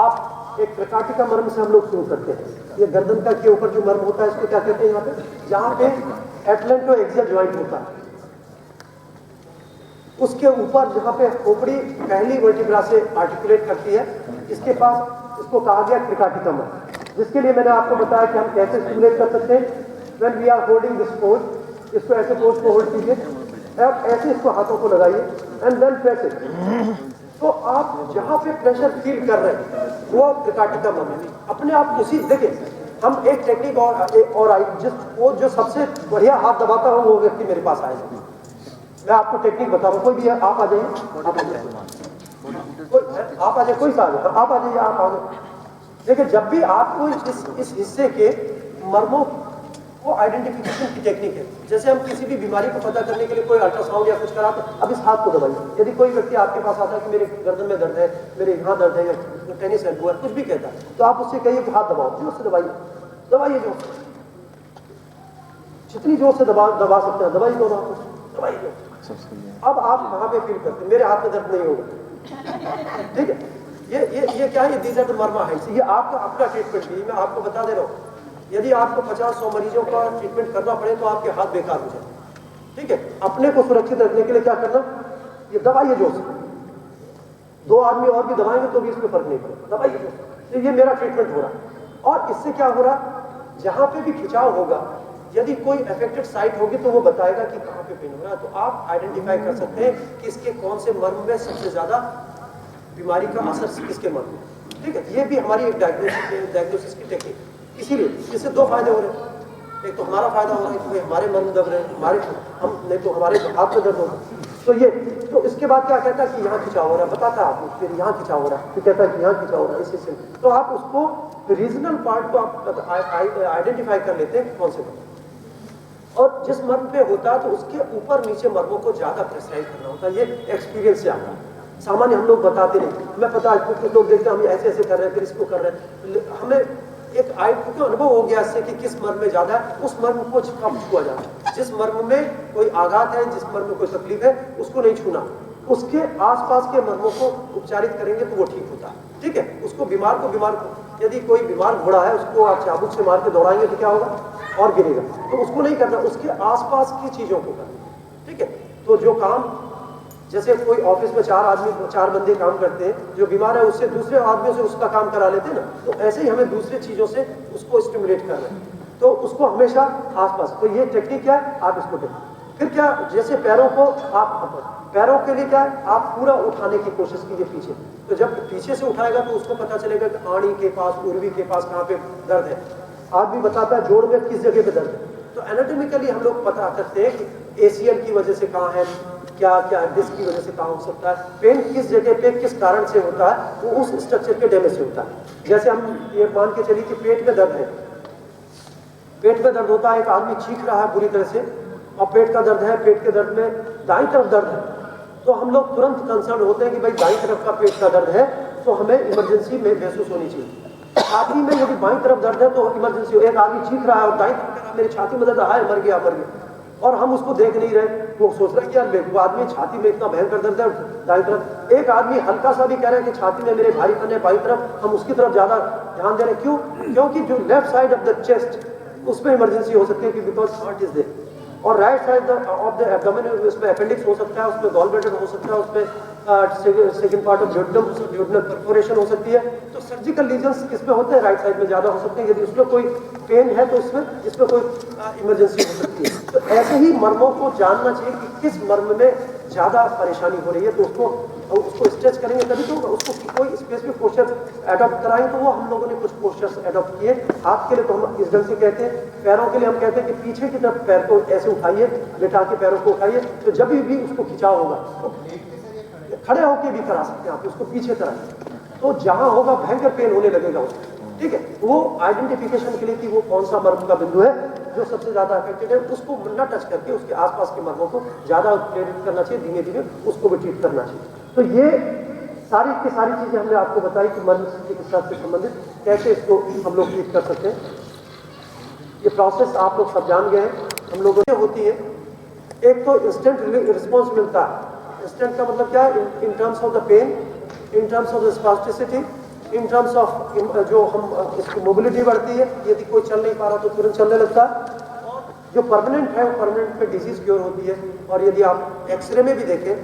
Speaker 1: आप एक प्रकाटिका मर्म से हम लोग शुरू करते हैं। ये गर्दन का के ऊपर जो मर्म होता है इसको क्या कहते हैं, यहाँ पे जहाँ पे एटलेंटो एक्सियल ज्वाइंट होता है, उसके ऊपर जहाँ पे खोपड़ी पहली वर्टिब्रा से आर्टिकुलेट करती है, इसके पास इसको कहा गया क्रिकाटिका मर्म, जिसके लिए मैंने आपको बताया कि हम कैसे स्टिमुलेट कर सकते हैं। When we are holding this pose, इसको ऐसे पोज को होल्ड कीजिए और ऐसे इसको हाथों को लगाइए एंड देन प्रेस इट। तो आप जहाँ पे प्रेशर फील कर रहे हैं वो क्रिकाटिका मर्म है। अपने आप उसी देखिए, हम एक टेक्निक और आई, वो जो सबसे बढ़िया हाथ दबाता हो वो व्यक्ति मेरे पास आएगा। मैं आपको टेक्निक बता रहा हूँ, कोई भी आप आ जाइए, आप आ जाइए, कोई सा आप आ जाइए, आप आ जाइए। देखिए, जब भी आपको इस हिस्से के मर्मों को आइडेंटिफिकेशन की टेक्निक है, जैसे हम किसी भी बीमारी को पता करने के लिए कोई अल्ट्रासाउंड या कुछ कराते हैं, अब इस हाथ को दबाइए। यदि कोई व्यक्ति आपके पास आता है कि मेरे गर्दन में दर्द है, मेरे यहाँ दर्द है, या टेनिस एल्बो है, कुछ भी कहता है, तो आप उससे कहिए कि हाथ दबाओ, जोर से दबाइए जो जितनी जोर से दबा सकते हैं दबाइए, दोनों हाथों दबाइए जो। अब आप कहाँ पे फील करते हैं, मेरे हाथ में दर्द नहीं होगा। ठीक है, ये क्या है, these are the marma heights. ये आपका अपना ट्रीटमेंट भी मैं आपको बता दे रहा हूँ। यदि आपको 50-100 मरीजों का ट्रीटमेंट करना पड़े तो आपके हाथ बेकार हो जाए। ठीक है, अपने को सुरक्षित रखने के लिए क्या करना, ये दबाइए जोर से। 2 आदमी और भी दबाएंगे तो भी इसमें फर्क नहीं पड़ेगा, दबाइए जोर से। तो ये मेरा ट्रीटमेंट हो रहा है। और इससे क्या हो रहा, जहाँ पे भी खिंचाव होगा, यदि कोई अफेक्टेड साइट होगी तो वो बताएगा कि कहाँ पे पेन हो रहा है, तो आप आइडेंटिफाई कर सकते हैं कि इसके कौन से मर्म में सबसे ज्यादा बीमारी का असर किसके मर्म में। ठीक है, ये भी हमारी एक डायग्नोसिस की टेक्निक। इसीलिए इससे 2 फायदे हो रहे हैं, एक तो हमारा फायदा हो रहा है कि हमारे मर्म दब रहे हैं, हम नहीं तो हमारे हाथ में दर्द होगा। तो इसके बाद क्या कहता है कि यहाँ खिंचाव हो रहा है, बताता है आपको, फिर यहाँ खिंचाव हो रहा है, फिर कहता है कि यहाँ खिंचाव हो रहा है, इसी तो आप उसको रीजनल पार्ट को आप आइडेंटिफाई कर लेते हैं कौन से मर्म, और जिस मर्म पे होता है तो उसके ऊपर नीचे मर्मों को ज्यादा प्रेसाइज करना होता है। ये एक्सपीरियंस से आता है, सामान्य हम लोग बताते नहीं। मैं पता है कुछ लोग देखते हैं हम ऐसे ऐसे कर रहे हैं, फिर इसको कर रहे हैं, हमें एक अनुभव हो गया इससे कि किस मर्म में ज्यादा है, उस मर्म को कम छुआ जाता है। जिस मर्म में कोई आघात है, जिस मर्म में कोई तकलीफ है, उसको नहीं छूना। उसके आसपास के मर्मों को उपचारित करेंगे तो वो ठीक होता है। ठीक है, उसको बीमार को यदि कोई बीमार घोड़ा है उसको आप चाबुक से मार के दौड़ाएंगे तो क्या होगा, और गिरेगा। तो उसको नहीं करना, उसके आसपास की चीजों को करना। ठीक है, तो जो काम, जैसे कोई ऑफिस में 4 बंदे काम करते हैं, जो बीमार है उससे दूसरे आदमियों से उसका काम करा लेते हैं ना, तो ऐसे ही हमें दूसरी चीजों से उसको स्टिमुलेट कर रहे हैं, तो उसको हमेशा आसपास। तो ये टेक्निक क्या है, आप इसको देखें। फिर क्या, जैसे पैरों के लिए क्या है, आप पूरा उठाने की कोशिश कीजिए पीछे। तो जब पीछे से उठाएगा तो उसको पता चलेगा कि आड़ी के पास, उर्वी के पास कहाँ पे दर्द है। आदमी बताता है जोड़ में किस जगह पे दर्द है। तो एनाटॉमिकली हम लोग पता करते हैं कि एसीएल की वजह से कहाँ है, क्या क्या डिस्क की वजह से कहाँ हो सकता है, पेन किस जगह पे किस कारण से होता है, वो उस स्ट्रक्चर के डैमेज से होता है। जैसे हम ये मान के चलिए कि पेट में दर्द है, पेट में दर्द होता है, एक आदमी चीख रहा है बुरी तरह से और पेट का दर्द है, पेट के दर्द में दाईं तरफ दर्द है, तो हम लोग तुरंत कंसर्न होते हैं कि भाई दाईं तरफ का पेट का दर्द है तो हमें इमरजेंसी में महसूस होनी चाहिए। छाती में यदि बाईं तरफ दर्द है तो इमरजेंसी। एक आदमी चीख रहा है और दाईं तरफ कह रहा है मेरी छाती में दर्द है, मर गया, और हम उसको देख नहीं रहे, वो सोच रहे कि यार वो आदमी छाती में इतना भयंकर दर्द है दाईं तरफ। एक आदमी हल्का सा भी कह रहा है कि छाती में मेरे भारीपन है बाईं तरफ, हम उसकी तरफ ज्यादा ध्यान दे रहे हैं। क्यों? क्योंकि जो left side of the chest उसमें इमरजेंसी हो सकती है कि बिकॉज हार्ट इज देयर, और right side of the abdomen उसमें अपेंडिक्स हो सकता है, उसमें गॉल ब्लैडर हो सकता है, उसमें second part of duodenal perforation हो सकती है। तो सर्जिकल लीजन्स किसमें होते हैं, राइट साइड में ज्यादा हो सकते हैं। यदि उसमें कोई पेन है तो इसमें कोई इमरजेंसी हो सकती है। तो ऐसे ही मर्मों को जानना चाहिए कि किस मर्म में ज्यादा परेशानी हो रही है, तो उसको स्ट्रेच करेंगे तभी तो उसको कोई स्पेसिफिक पोस्चर एडॉप्ट कराएंगे। तो वो हम लोगों ने कुछ पोस्चर्स एडॉप्ट किए। हाथ के लिए तो हम इस ढंग से कहते हैं, पैरों के लिए हम कहते हैं कि पीछे की तरफ पैर को ऐसे उठाइए, लेटा के पैरों को उठाइए, तो जब भी उसको खिंचाव होगा तो खड़े होकर भी करा सकते हैं आप, उसको पीछे कराइए, तो जहां होगा भयंकर पेन होने लगेगा उसको। ठीक है, वो आइडेंटिफिकेशन के लिए कि वो कौन सा मर्म का बिंदु है जो सबसे ज्यादा अफेक्टेड है, उसको न टच करके उसके आसपास के मर्मों को ज्यादा प्रेरित करना चाहिए, धीमे धीमे उसको भी ट्रीट करना चाहिए। तो ये सारी की सारी चीजें हमने आपको बताई कि मर्म चिकित्सा से संबंधित कैसे इसको हम लोग ट्रीट कर सकते हैं। ये प्रोसेस आप लोग सब जान गए हैं। हम लोगों ने होती है, एक तो इंस्टेंट रिस्पॉन्स मिलता है। इंस्टेंट का मतलब क्या है, in terms of the pain, in terms of the spasticity, in terms of जो हम इसकी मोबिलिटी बढ़ती है, यदि कोई चल नहीं पा रहा तो तुरंत चलने लगता है। और जो परमानेंट है वो परमानेंट पे डिजीज क्योर होती है। और यदि आप एक्सरे में भी देखें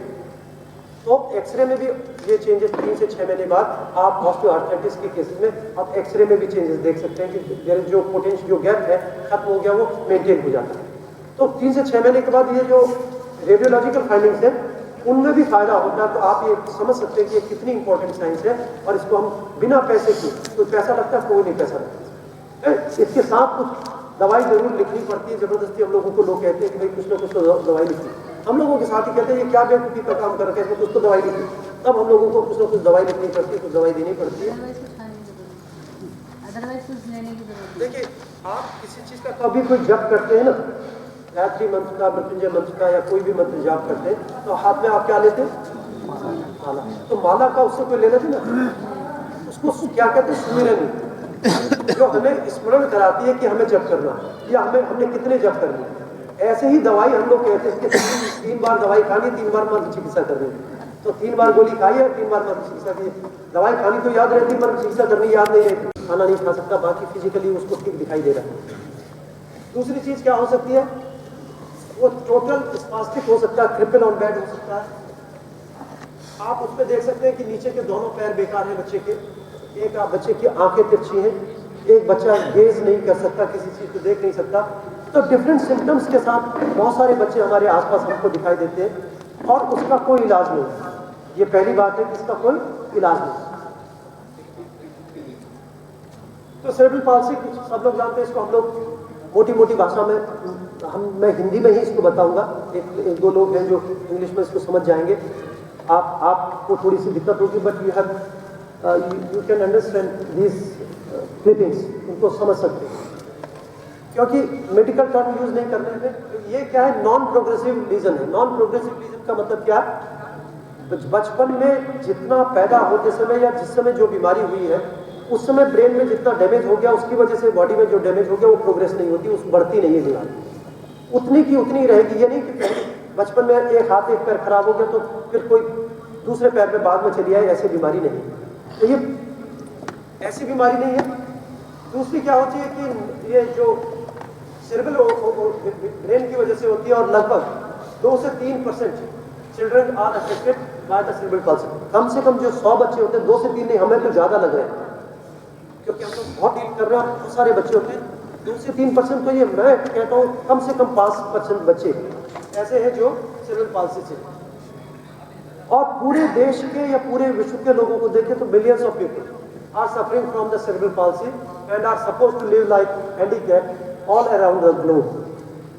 Speaker 1: तो एक्सरे में भी ये चेंजेस 3 से 6 महीने बाद आप ऑस्टियोआर्थराइटिस के केसेस में आप एक्सरे में भी चेंजेस देख सकते हैं कि जो पोटेंशियल जो गैप है खत्म हो गया, वो मेंटेन हो जाता है। तो 3 से 6 महीने के बाद ये जो रेडियोलॉजिकल फाइंडिंग्स है उनमें भी फायदा होता है। तो आप ये समझ सकते हैं कि ये कितनी इंपॉर्टेंट साइंस है, और इसको हम बिना पैसे की, कोई पैसा लगता है, कोई नहीं पैसा लगता है। इसके साथ कुछ दवाई जरूर लिखनी पड़ती है, जबरदस्ती हम लोगों को लोग कहते हैं कि भाई कुछ ना कुछ तो दवाई लिखी। हम लोगों के साथ ही कहते हैं ये क्या बेवकूफ़ी का काम कर रखे हैं, कुछ तो दवाई लिखी। तब हम लोगों को कुछ ना कुछ दवाई लिखनी पड़ती है, कुछ दवाई देनी पड़ती है। देखिए, आप किसी चीज़ का कभी कोई जप करते हैं ना, गायत्री मंत्र का, मृत्युंजय मंत्र का, या कोई भी मंत्र जाप करते हैं, तो हाथ में आप क्या लेते हैं, माला। तो माला का उससे कोई लेना देना, उसको क्या कहते हैं, सुमिरन, जो हमें स्मरण कराती है कि हमें जप करना, या हमने कितने जप करने। ऐसे ही दवाई हम लोग कहते हैं कि 3 बार दवाई खानी, 3 बार मंत्र चिकित्सा करनी। तो 3 बार गोली खाई है, 3 बार मंत्र चिकित्सा की। दवाई खानी तो याद रहती, मंत्र चिकित्सा करनी याद नहीं रहती। खाना नहीं खा सकता, बाकी फिजिकली उसको ठीक दिखाई दे रहा है। दूसरी चीज क्या हो सकती है, वो टोटल स्पास्टिक हो सकता है, ट्रिपल ऑन बेड हो सकता है। आप उसमें देख सकते हैं कि नीचे के दोनों पैर बेकार है बच्चे के, एक बच्चे की आंखें तिरछी हैं, एक बच्चा गेज नहीं कर सकता, किसी चीज को देख नहीं सकता। तो डिफरेंट सिम्टम्स के साथ बहुत सारे बच्चे हमारे आसपास हमको दिखाई देते हैं, और उसका कोई इलाज नहीं। ये पहली बात है कि इसका कोई इलाज नहीं। तो सेरेब्रल पाल्सी सब लोग जानते हैं, इसको हम लोग मोटी मोटी भाषा में मैं हिंदी में ही इसको बताऊंगा। एक दो लोग हैं जो इंग्लिश में इसको समझ जाएंगे, आपको थोड़ी सी दिक्कत होगी, but you can understand this clippings, उनको समझ सकते हैं, क्योंकि मेडिकल टर्म यूज नहीं करने में। ये क्या है, नॉन प्रोग्रेसिव लीजन है। नॉन प्रोग्रेसिव लीजन का मतलब क्या है, बचपन में जितना पैदा होते समय या जिस समय जो बीमारी हुई है उस समय ब्रेन में जितना डैमेज हो गया, उसकी वजह से बॉडी में जो डैमेज हो गया वो प्रोग्रेस नहीं होती, उस बढ़ती नहीं है बीमारी, उतनी की उतनी रहेगी। ये नहीं कि बचपन में एक हाथ एक पैर खराब हो गया तो फिर कोई दूसरे पैर पे बाद में चली आए, ऐसी बीमारी नहीं। तो ये ऐसी बीमारी नहीं है। दूसरी क्या होती है कि ये जो सेरेब्रल ब्रेन की वजह से होती है, और लगभग 2 से 3% children are affected by the cerebral palsy. कम से कम जो 100 बच्चे होते हैं, 2 से 3 नहीं, हमें तो ज़्यादा लग रहे हैं क्योंकि हम लोग बहुत डील कर रहे हैं और बहुत सारे बच्चे होते हैं। 2 से 3% तो ये मैं कहता हूँ कम से कम 5% बच्चे ऐसे हैं जो सेरेब्रल पाल्सी से। और पूरे देश के या पूरे विश्व के लोगों को देखें तो millions of people are suffering from the cerebral palsy and are supposed to live like handicapped all around the globe.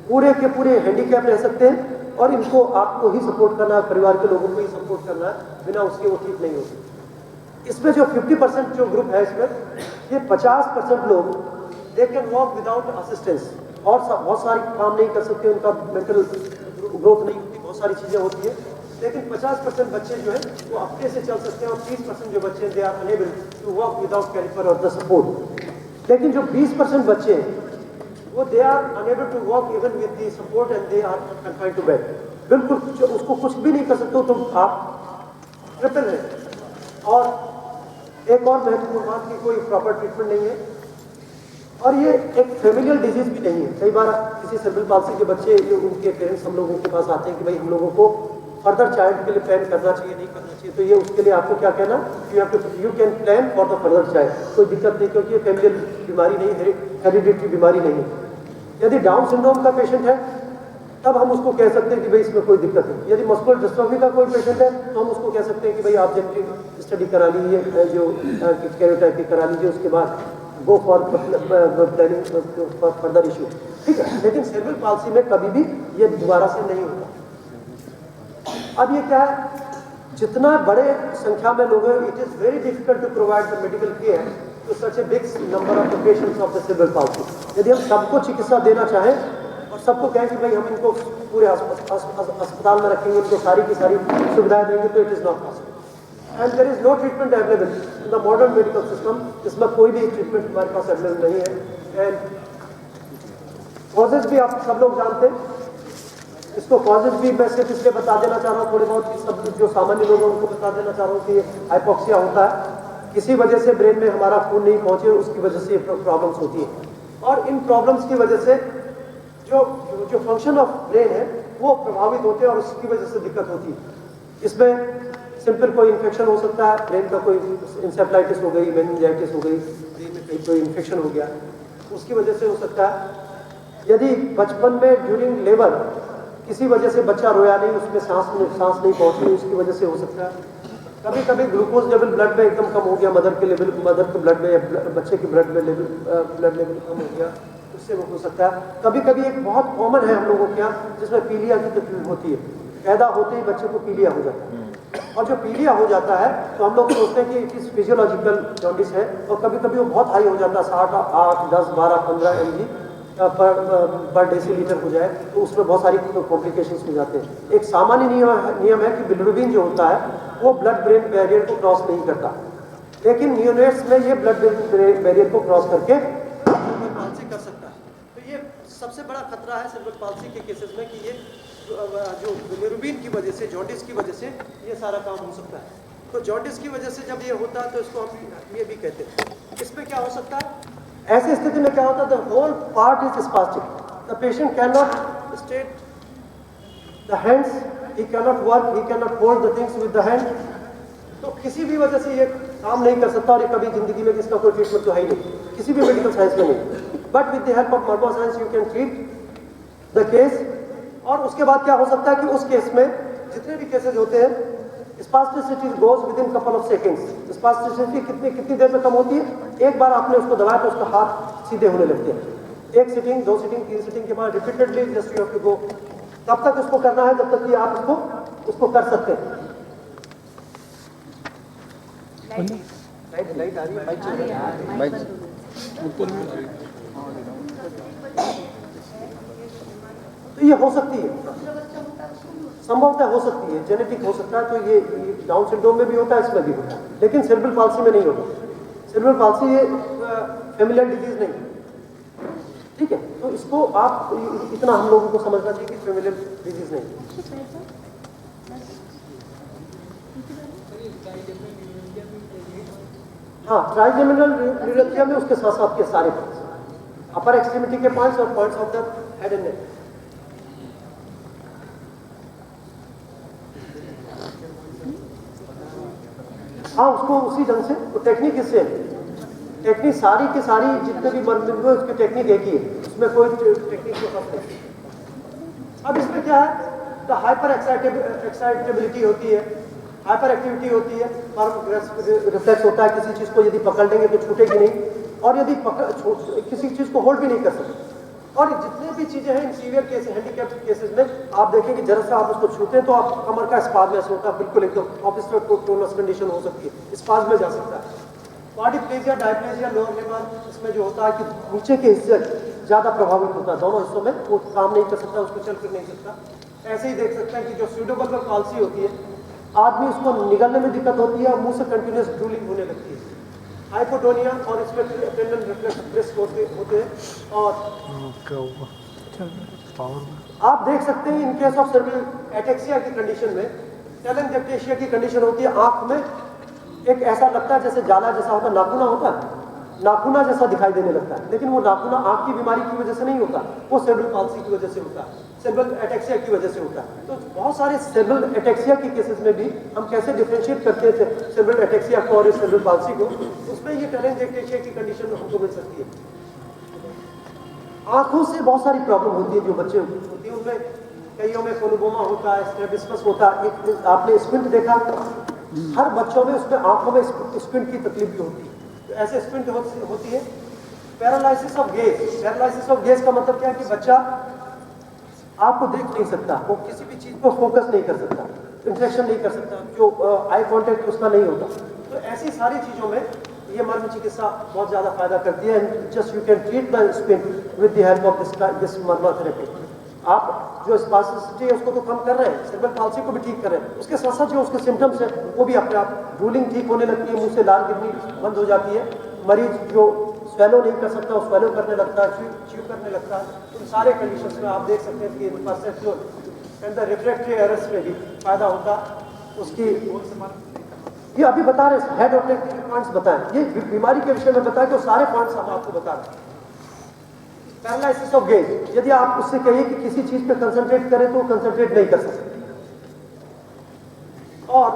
Speaker 1: पूरे के पूरे हैंडीकैप रह सकते हैं और इनको आपको ही सपोर्ट करना है, परिवार के लोगों को ही सपोर्ट करना है, बिना उसके वो ठीक नहीं होती। इसमें जो 50% जो ग्रुप है, इसमें ये 50% लोग they can walk without assistance, और बहुत सारी काम नहीं कर सकते, उनका मेंटल ग्रोथ नहीं होती, बहुत सारी चीज़ें होती हैं, लेकिन 50% बच्चे जो है वो अपने से चल सकते हैं और 30% जो बच्चे they are unable to walk without caliper और द सपोर्ट। लेकिन जो 20% बच्चे हैं वो they are unable to walk even with the support and they are confined to bed. बिल्कुल उसको कुछ भी नहीं कर सकते हो तो आप ट्रिपल है। और एक और महत्वपूर्ण बात की कोई प्रॉपर ट्रीटमेंट नहीं है और ये एक फेमिलियल डिजीज भी नहीं है। कई बार किसी सेरेब्रल पाल्सी के बच्चे उनके पेरेंट्स हम लोगों के पास आते हैं कि भाई हम लोगों को फर्दर चाइल्ड के लिए प्लान करना चाहिए, नहीं करना चाहिए, तो ये उसके लिए आपको क्या कहना, you can plan for the further child, कोई दिक्कत नहीं, क्योंकि ये फैमिलियल बीमारी नहीं है, हेरिडिटरी बीमारी नहीं है। यदि डाउन सिंड्रोम का पेशेंट है तब हम उसको कह सकते हैं कि भाई इसमें कोई दिक्कत नहीं। यदि मस्कुलर डिस्ट्रॉफी का कोई पेशेंट है तो हम उसको कह सकते हैं कि भाई आप जेनेटिक स्टडी करा लीजिए, जो कैरियोटाइप की करा लीजिए, उसके बाद go for planning for further issue, ठीक है। लेकिन सेरेब्रल पाल्सी में कभी भी ये दोबारा से नहीं होता। अब ये क्या है, जितना बड़े संख्या में लोग हैं, it is very difficult to provide the medical care to such a big number of the patients of the cerebral palsy. यदि हम सबको चिकित्सा देना चाहें और सबको कहें कि भाई हम इनको पूरे अस्पताल में रखेंगे, इनको सारी की सारी सुविधाएं देंगे, तो it is not possible. And there is no treatment available in the modern medical system. इसमें कोई भी ट्रीटमेंट हमारे पास अवेलेबल नहीं है। एंड कॉजेज भी आप सब लोग जानते हैं, इसको कॉजेज भी मैं सिर्फ इसलिए बता देना चाह रहा हूँ थोड़े बहुत, सब जो सामान्य लोग हैं उनको बता देना चाह रहा हूँ कि हाइपोक्सिया होता है, किसी वजह से ब्रेन में हमारा खून नहीं पहुँचे, उसकी वजह से प्रॉब्लम्स होती है। और इन प्रॉब्लम्स की वजह से जो फंक्शन ऑफ ब्रेन है वो प्रभावित होते हैं और उसकी वजह से दिक्कत होती है। इसमें सिंपल कोई इन्फेक्शन हो सकता है, ब्रेन का कोई इंसेफ्लाइटिस हो गई, मेनिंजाइटिस हो गई, ब्रेन में कहीं कोई इन्फेक्शन हो गया, उसकी वजह से हो सकता है। यदि बचपन में ड्यूरिंग लेबर किसी वजह से बच्चा रोया नहीं, उसमें सांस नहीं पहुंची, उसकी वजह से हो सकता है। कभी कभी ग्लूकोज लेवल ब्लड में एकदम कम हो गया, मदर के ब्लड में या बच्चे के ब्लड लेवल कम हो गया, उससे वो हो सकता है। कभी कभी एक बहुत कॉमन है हम लोगों के यहाँ, जिसमें पीलिया की तकलीफ होती है, पैदा होते ही बच्चे को पीलिया हो जाता है। और जो पीलिया हो जाता है तो हम लोग सोचते हैं कि इट इज फिजियोलॉजिकल जॉन्डिस है, और कभी कभी वो बहुत हाई हो जाता है, 60, 8, 10, 12, 15 mg पर डेसीलीटर हो जाए, तो उसमें बहुत सारी कॉम्प्लिकेशंस हो जाते हैं। एक सामान्य नियम है कि बिलिरुबिन जो होता है वो ब्लड ब्रेन बैरियर को क्रॉस नहीं करता, लेकिन नियोनेट्स में ये ब्लड ब्रेन बैरियर को क्रॉस करके सेरेब्रल पाल्सी कर सकता है। तो ये सबसे बड़ा खतरा है सेरेब्रल पाल्सी के केसेस में कि ये जो बिलिरुबिन की वजह से, जॉन्डिस की वजह से ये सारा काम हो सकता है। तो जॉन्डिस की वजह से जब ये होता है तो इसको हम ये भी कहते हैं। इसमें क्या हो सकता है, ऐसी स्थिति में क्या होता है, the whole part is spastic, the patient can not straight the hands, he can not work, he can not hold the things with the hand. तो किसी भी वजह से ये काम नहीं कर सकता, और ये कभी जिंदगी में इसका कोई ट्रीटमेंट तो है ही नहीं, किसी भी मेडिकल साइंस में नहीं। But with the help of marma science you can treat the case. और उसके बाद क्या हो सकता है कि उस केस में जितने भी केसेज होते हैं, spasticity goes with in couple of seconds. Spasticity कितनी देर में कम होती है, एक बार आपने उसको दबाया तो उसका हाथ सीधे होने लगते हैं। 1 सीटिंग, 2 सीटिंग, 3 सीटिंग के बाद repeatedly just you have to go, तब तक उसको करना है जब तक कि आप उसको कर सकते हैं। लाइट आ रही है, बाइक चल रही है, बाइक ऊपर में। तो ये हो सकती है, संभवतः हो सकती है, जेनेटिक हो सकता है। तो ये डाउन सिंड्रोम में भी होता है, इसमें भी होता है, लेकिन सेरेब्रल पाल्सी में नहीं होता। सेरेब्रल पाल्सी ये फेमिलियल डिजीज नहीं। ठीक है, तो इसको आप इतना हम लोगों को समझना चाहिए कि फेमिलियल डिजीज नहीं। हाँ, ट्राइजेमिनल न्यूरल्जिया में उसके साथ साथ के सारे पॉइंट्स, अपर एक्सट्रीमिटी के पॉइंट्स और points of the head and neck. हाँ, उसको उसी ढंग से, तो टेक्निक इससे, टेक्निक सारी की सारी जितने भी मर्द हुए उसकी टेक्निक एक ही है, उसमें कोई टेक्निक को फर्क नहीं। अब इसमें क्या है, तो हाइपर एक्साइटेबिलिटी होती है, हाइपर एक्टिविटी होती है, रिफ्लेक्स होता है, किसी चीज को यदि पकड़ लेंगे तो छूटेगी नहीं, और यदि किसी चीज को होल्ड भी नहीं कर सकते। और जितने भी चीजें हैं in severe case, handicap cases में आप देखेंगे जरा सा आप उसको छूते हैं तो आप कमर का स्पाज्म ऐसे होता है, बिल्कुल एकदम ऑब्स्ट्रक्टिव कंडीशन हो सकती है, स्पाज्म में जा सकता है। क्वाड्रिप्लेजिया, डायप्लेजिया, लोअर लिम्बर, इसमें जो होता है कि नीचे के हिस्से ज्यादा प्रभावित होता है, दोनों हिस्सों में वो काम नहीं कर सकता, उसको चल फिर नहीं सकता। ऐसे ही देख सकते हैं कि जो स्यूडोबल्बर पॉल्सी होती है, आदमी उसको निगलने में दिक्कत होती है और मुंह से कंटिन्यूस ड्रूलिंग होने लगती है। हाइपोटोनिया और इसमें टेंडन रिफ्लेक्स होते हैं। और आप देख सकते हैं इन केस ऑफ सेरेब्रल एटेक्सिया की कंडीशन में, टेलेंजेक्टेशिया की कंडीशन होती है, आंख में एक ऐसा लगता है जैसे जाला जैसा होता है, नाखूना होता है, नाखूना जैसा दिखाई देने लगता है, लेकिन वो नाखूना आंख की बीमारी की वजह से नहीं होता, वो सेरेब्रल पॉल्सी की वजह से होता है, सेरेब्रल एटेक्सिया की वजह से होता है। तो बहुत सारे सेरेब्रल एटेक्सिया के केसेस में भी हम कैसे डिफरेंशिएट करते थे सेरेब्रल एटेक्सिया को और सेरेब्रल पॉल्सी को, उसमें ये टेलेंजेक्टेशिया की कंडीशन हमको मिल सकती है। आंखों से बहुत सारी प्रॉब्लम होती है जो बच्चे होती है, उनमें कईयों में कोलुबोमा होता है, स्ट्रैबिस्मस होता है। एक आपने स्क्विंट देखा, हर बच्चों में उसमें आंखों में स्क्विंट की तकलीफ भी होती है, तो ऐसे स्क्विंट होती है। Paralysis of gauge, paralysis of gauge का मतलब क्या है कि बच्चा आपको देख नहीं सकता, वो किसी भी चीज को फोकस नहीं कर सकता, इंटरेक्शन नहीं कर सकता, जो आई कांटेक्ट उसका नहीं होता। तो ऐसी सारी चीजों में ये मर्म चिकित्सा बहुत ज्यादा फायदा करती है। Just you can treat the squint with the help of this Marma therapy. आप जो स्पास्टिसिटी है उसको तो कम कर रहे हैं, सेरेब्रल पॉल्सी को भी ठीक कर रहे हैं, उसके साथ साथ जो उसके सिम्टम्स है वो भी अपने आप, ड्रूलिंग ठीक होने लगती है, मुंह से लाल गिरनी बंद हो जाती है, मरीज जो स्वेलो नहीं कर सकता वो स्वेलो करने लगता है, च्यू करने लगता है। उन सारे कंडीशंस में आप देख सकते हैं कि perceptual and the refractory errors में भी फायदा होता। उसकी ये अभी बता रहे हेड और नेक के पॉइंट्स बताएं, ये बीमारी के विषय में बताएं, तो सारे पॉइंट्स हम आपको बता रहे हैं। पैरालिसिस ऑफ गेज, यदि आप उससे कहिए कि किसी चीज पे कंसंट्रेट करें तो कंसंट्रेट नहीं कर सकते। और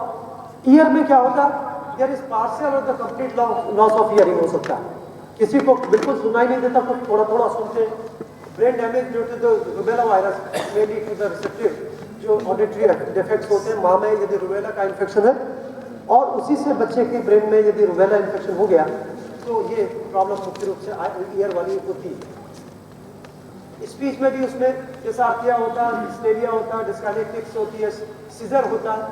Speaker 1: ईयर में क्या होता है, देयर इज पार्शियल और the complete loss of hearing हो सकता है, किसी को बिल्कुल सुनाई नहीं देता, कुछ थोड़ा थोड़ा सुनते हैं। Brain damage due to the rubella virus mainly to the receptive जो ऑडिटरी डिफेक्ट्स होते हैं, माँ में यदि रूबेला का इन्फेक्शन है और उसी से बच्चे के ब्रेन में यदि रूबेला इन्फेक्शन हो गया तो ये प्रॉब्लम मुख्य रूप से ईयर वाली होती है। स्पीच में भी उसमें डिसार्थिया होता है, डिस्लेरिया होता है, डिस्काइनेटिक्स होती है, सीजर होता है।